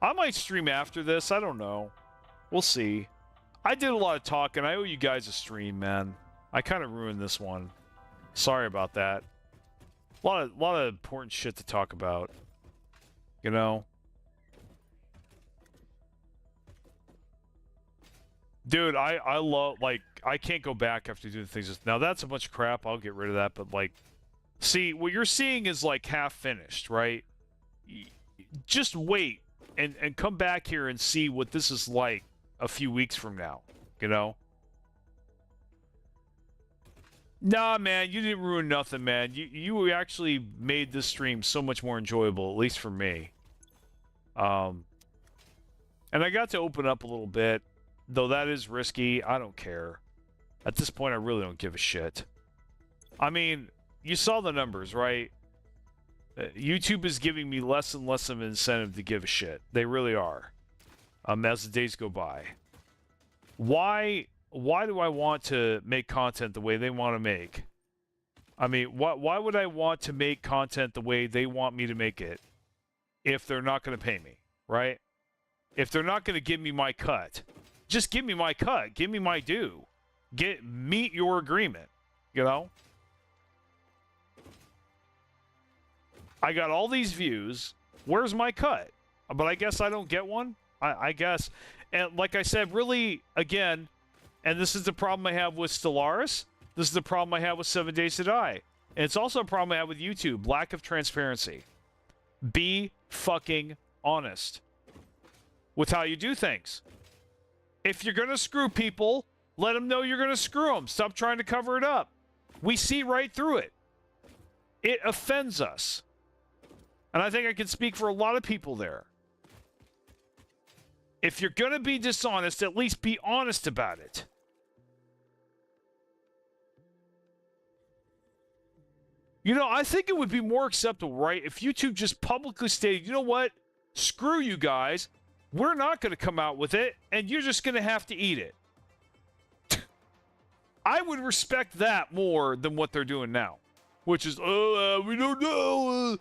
I might stream after this. I don't know. We'll see. I did a lot of talking. I owe you guys a stream, man. I kind of ruined this one. Sorry about that. A lot of important shit to talk about. You know? Dude, I love, like, I can't go back after doing things. Now, that's a bunch of crap. I'll get rid of that. But, like, see, what you're seeing is, like, half finished, right? Just wait and come back here and see what this is like a few weeks from now, you know? Nah, man, you didn't ruin nothing, man. You actually made this stream so much more enjoyable, at least for me. And I got to open up a little bit, though that is risky. I don't care. At this point, I really don't give a shit. I mean, you saw the numbers, right? YouTube is giving me less and less of an incentive to give a shit. They really are. As the days go by. Why do I want to make content the way they want to make? I mean, why would I want to make content the way they want me to make it if they're not going to pay me, right? If they're not going to give me my cut, just give me my cut. Give me my due. Meet your agreement, you know? I got all these views. Where's my cut? But I guess I don't get one. I guess. And like I said, really, again, and this is the problem I have with Stellaris. This is the problem I have with 7 Days to Die. And it's also a problem I have with YouTube. Lack of transparency. Be fucking honest with how you do things. If you're going to screw people, let them know you're going to screw them. Stop trying to cover it up. We see right through it. It offends us. And I think I can speak for a lot of people there. If you're going to be dishonest, at least be honest about it. You know, I think it would be more acceptable, right, if YouTube just publicly stated, you know what? Screw you guys. We're not going to come out with it, and you're just going to have to eat it. I would respect that more than what they're doing now. Which is, we don't know.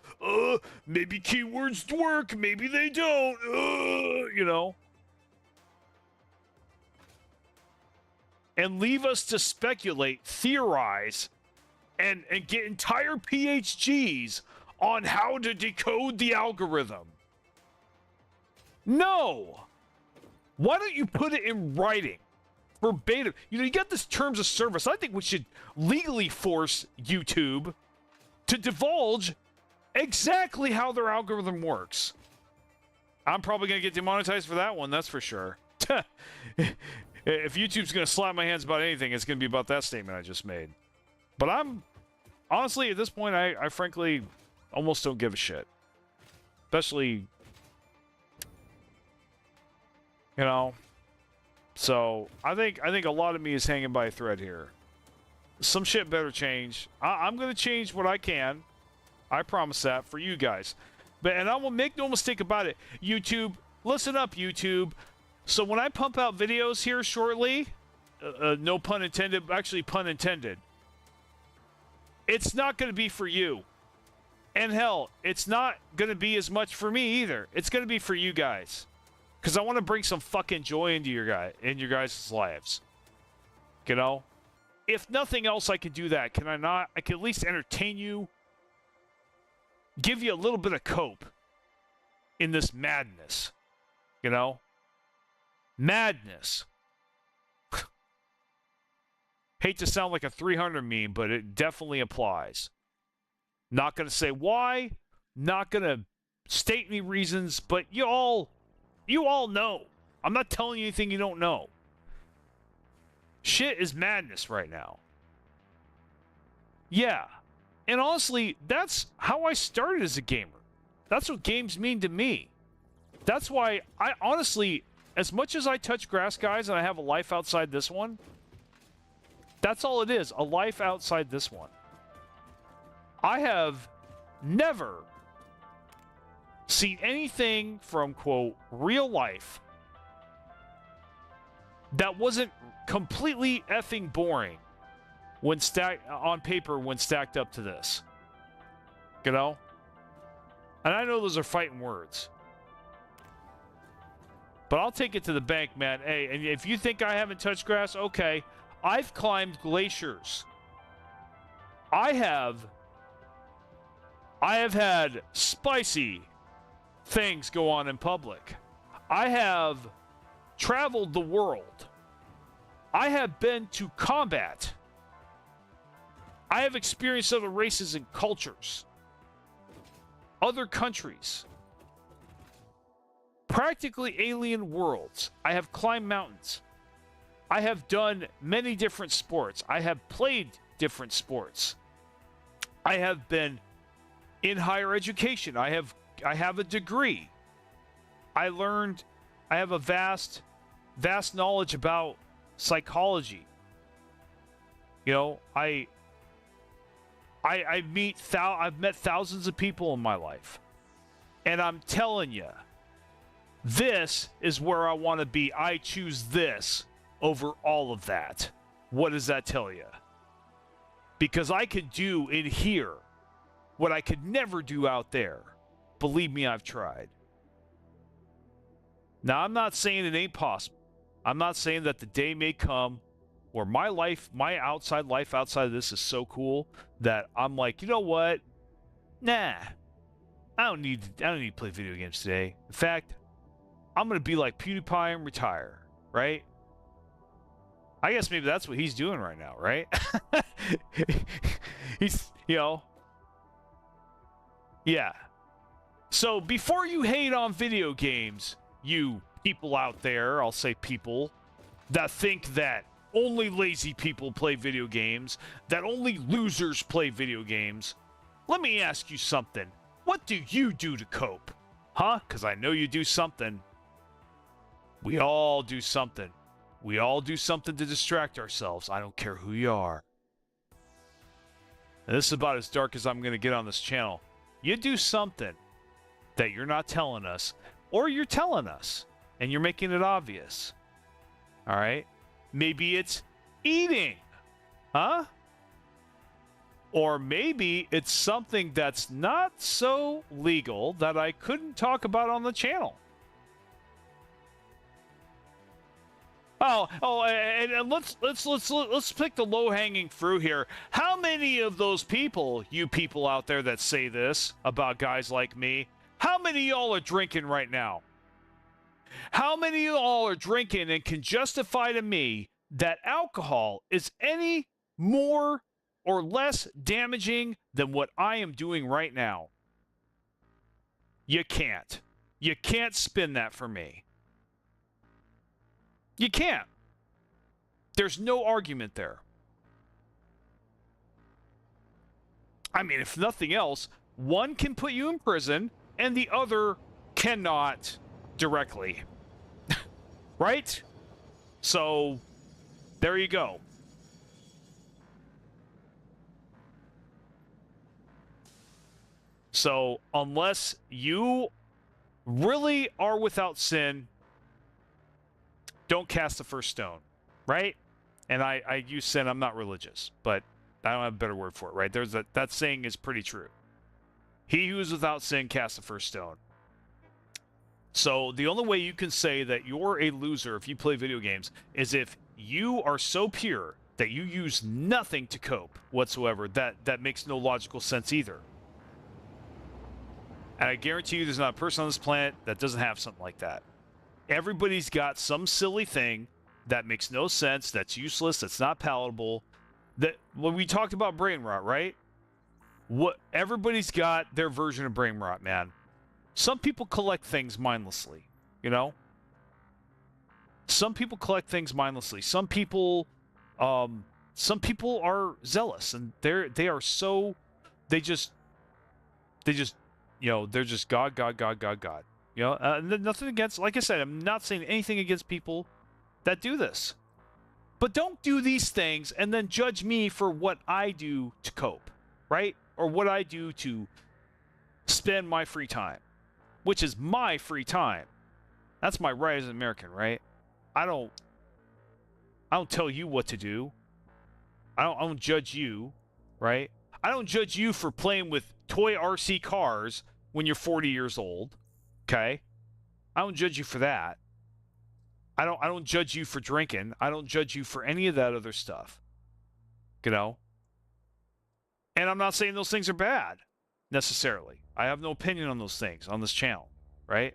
Maybe keywords work, maybe they don't. You know. And leave us to speculate, theorize, and get entire PhDs on how to decode the algorithm. No. Why don't you put it in writing? Verbatim. You know, you got this terms of service. I think we should legally force YouTube to divulge exactly how their algorithm works. I'm probably going to get demonetized for that one, that's for sure. If YouTube's going to slap my hands about anything, it's going to be about that statement I just made. But I'm, honestly, at this point, I frankly almost don't give a shit. Especially, you know... So, I think a lot of me is hanging by a thread here. Some shit better change. I'm going to change what I can. I promise that for you guys. And I will make no mistake about it. YouTube, listen up, YouTube. So when I pump out videos here shortly, no pun intended, actually pun intended, it's not going to be for you. And hell, it's not going to be as much for me either. It's going to be for you guys. Because I want to bring some fucking joy into your guys' lives. You know? If nothing else, I can do that. Can I not? I can at least entertain you. Give you a little bit of cope in this madness. You know? Madness. Hate to sound like a 300 meme, but it definitely applies. Not going to say why. Not going to state any reasons, but you all know. I'm not telling you anything you don't know. Shit is madness right now. Yeah. And honestly, that's how I started as a gamer. That's what games mean to me. That's why I honestly, as much as I touch grass, guys, and I have a life outside this one, that's all it is, a life outside this one. I have never seen anything from, quote, real life that wasn't completely effing boring when on paper when stacked up to this. You know? And I know those are fighting words. But I'll take it to the bank, man. Hey, and if you think I haven't touched grass, okay. I've climbed glaciers. I have had spicy things go on in public. I have traveled the world. I have been to combat. I have experienced other races and cultures. Other countries. Practically alien worlds. I have climbed mountains. I have done many different sports. I have played different sports. I have been in higher education. I have a degree. I have a vast knowledge about psychology. You know, I've met thousands of people in my life. And I'm telling you, this is where I want to be. I choose this over all of that. What does that tell you? Because I could do in here what I could never do out there. Believe me, I've tried. Now, I'm not saying it ain't possible. I'm not saying that the day may come where my outside life outside of this is so cool that I'm like, you know what? Nah, I don't need to play video games today. In fact, I'm going to be like PewDiePie and retire, right? I guess maybe that's what he's doing right now, right? He's, yeah. So before you hate on video games, you people out there, I'll say people, that think that only lazy people play video games, that only losers play video games, let me ask you something. What do you do to cope? Huh? Because I know you do something. We all do something. We all do something to distract ourselves. I don't care who you are. And this is about as dark as I'm going to get on this channel. You do something that you're not telling us, or you're telling us, and you're making it obvious. All right? Maybe it's eating. Huh? Or maybe it's something that's not so legal that I couldn't talk about on the channel. And let's pick the low-hanging fruit here. How many of those people, you people out there that say this about guys like me, how many of y'all are drinking right now? How many of y'all are drinking and can justify to me that alcohol is any more or less damaging than what I am doing right now? You can't. You can't spin that for me. You can't. There's no argument there. I mean, if nothing else, one can put you in prison and the other cannot directly. Right? So, there you go. So, unless you really are without sin, don't cast the first stone, right? And I use sin. I'm not religious, but I don't have a better word for it, right? That saying is pretty true. He who is without sin casts the first stone. So the only way you can say that you're a loser if you play video games is if you are so pure that you use nothing to cope whatsoever. That makes no logical sense either. And I guarantee you there's not a person on this planet that doesn't have something like that. Everybody's got some silly thing that makes no sense, that's useless, that's not palatable. That when we talked about brain rot, right? Everybody's got their version of brain rot, man. Some people collect things mindlessly, you know? Some people collect things mindlessly. Some people are zealous, and they are so they just they're just God. You know, nothing against, like I said, I'm not saying anything against people that do this. But don't do these things and then judge me for what I do to cope, right? Or what I do to spend my free time, which is my free time. That's my right as an American, right? I don't tell you what to do. I don't judge you, right? I don't judge you for playing with toy RC cars when you're 40 years old. Okay? I don't judge you for that. I don't judge you for drinking. I don't judge you for any of that other stuff. You know? And I'm not saying those things are bad, necessarily. I have no opinion on those things on this channel, right?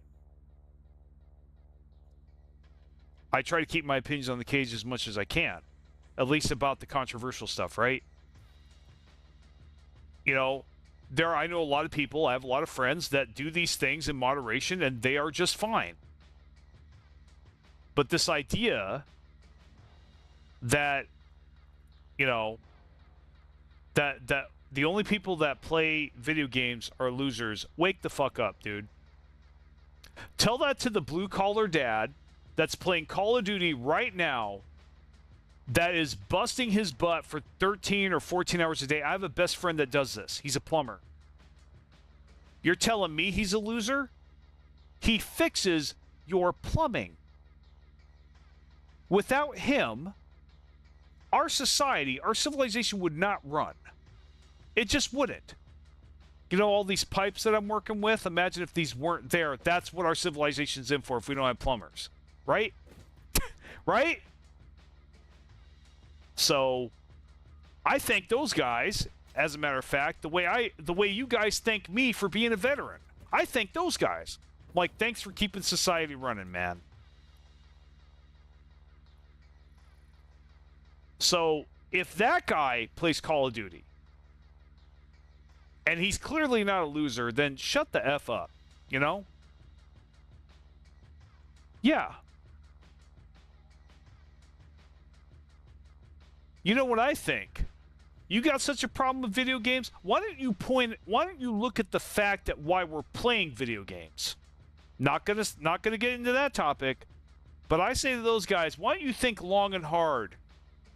I try to keep my opinions on the cage as much as I can. At least about the controversial stuff, right? You know, I know a lot of people, I have a lot of friends that do these things in moderation, and they are just fine. But this idea that, you know, That the only people that play video games are losers. Wake the fuck up, dude. Tell that to the blue-collar dad that's playing Call of Duty right now, that is busting his butt for 13 or 14 hours a day. I have a best friend that does this. He's a plumber. You're telling me he's a loser? He fixes your plumbing. Without him, our society, our civilization would not run. It just wouldn't. You know, all these pipes that I'm working with, imagine if these weren't there. That's what our civilization's in for if we don't have plumbers. Right? Right? So, I thank those guys, as a matter of fact, the way you guys thank me for being a veteran. I thank those guys. Like, thanks for keeping society running, man. So, if that guy plays Call of Duty, and he's clearly not a loser, then shut the F up, you know? Yeah. You know what I think? You got such a problem with video games? Why don't you look at the fact that why we're playing video games? Not gonna get into that topic, but I say to those guys, why don't you think long and hard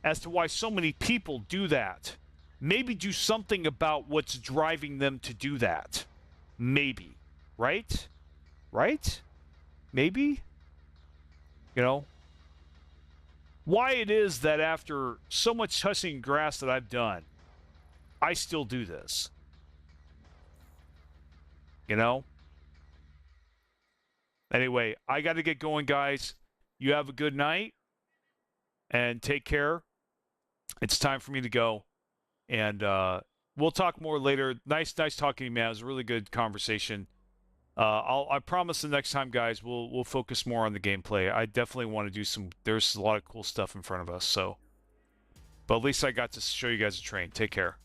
as to why so many people do that? Maybe do something about what's driving them to do that. Maybe. Right? Right? Maybe? You know? Why it is that after so much touching grass that I've done, I still do this. You know? Anyway, I got to get going, guys. You have a good night and take care. It's time for me to go. And we'll talk more later. Nice talking to you, man. It was a really good conversation. I promise the next time, guys, we'll focus more on the gameplay. I definitely want to do some. There's a lot of cool stuff in front of us. So, but at least I got to show you guys a train. Take care.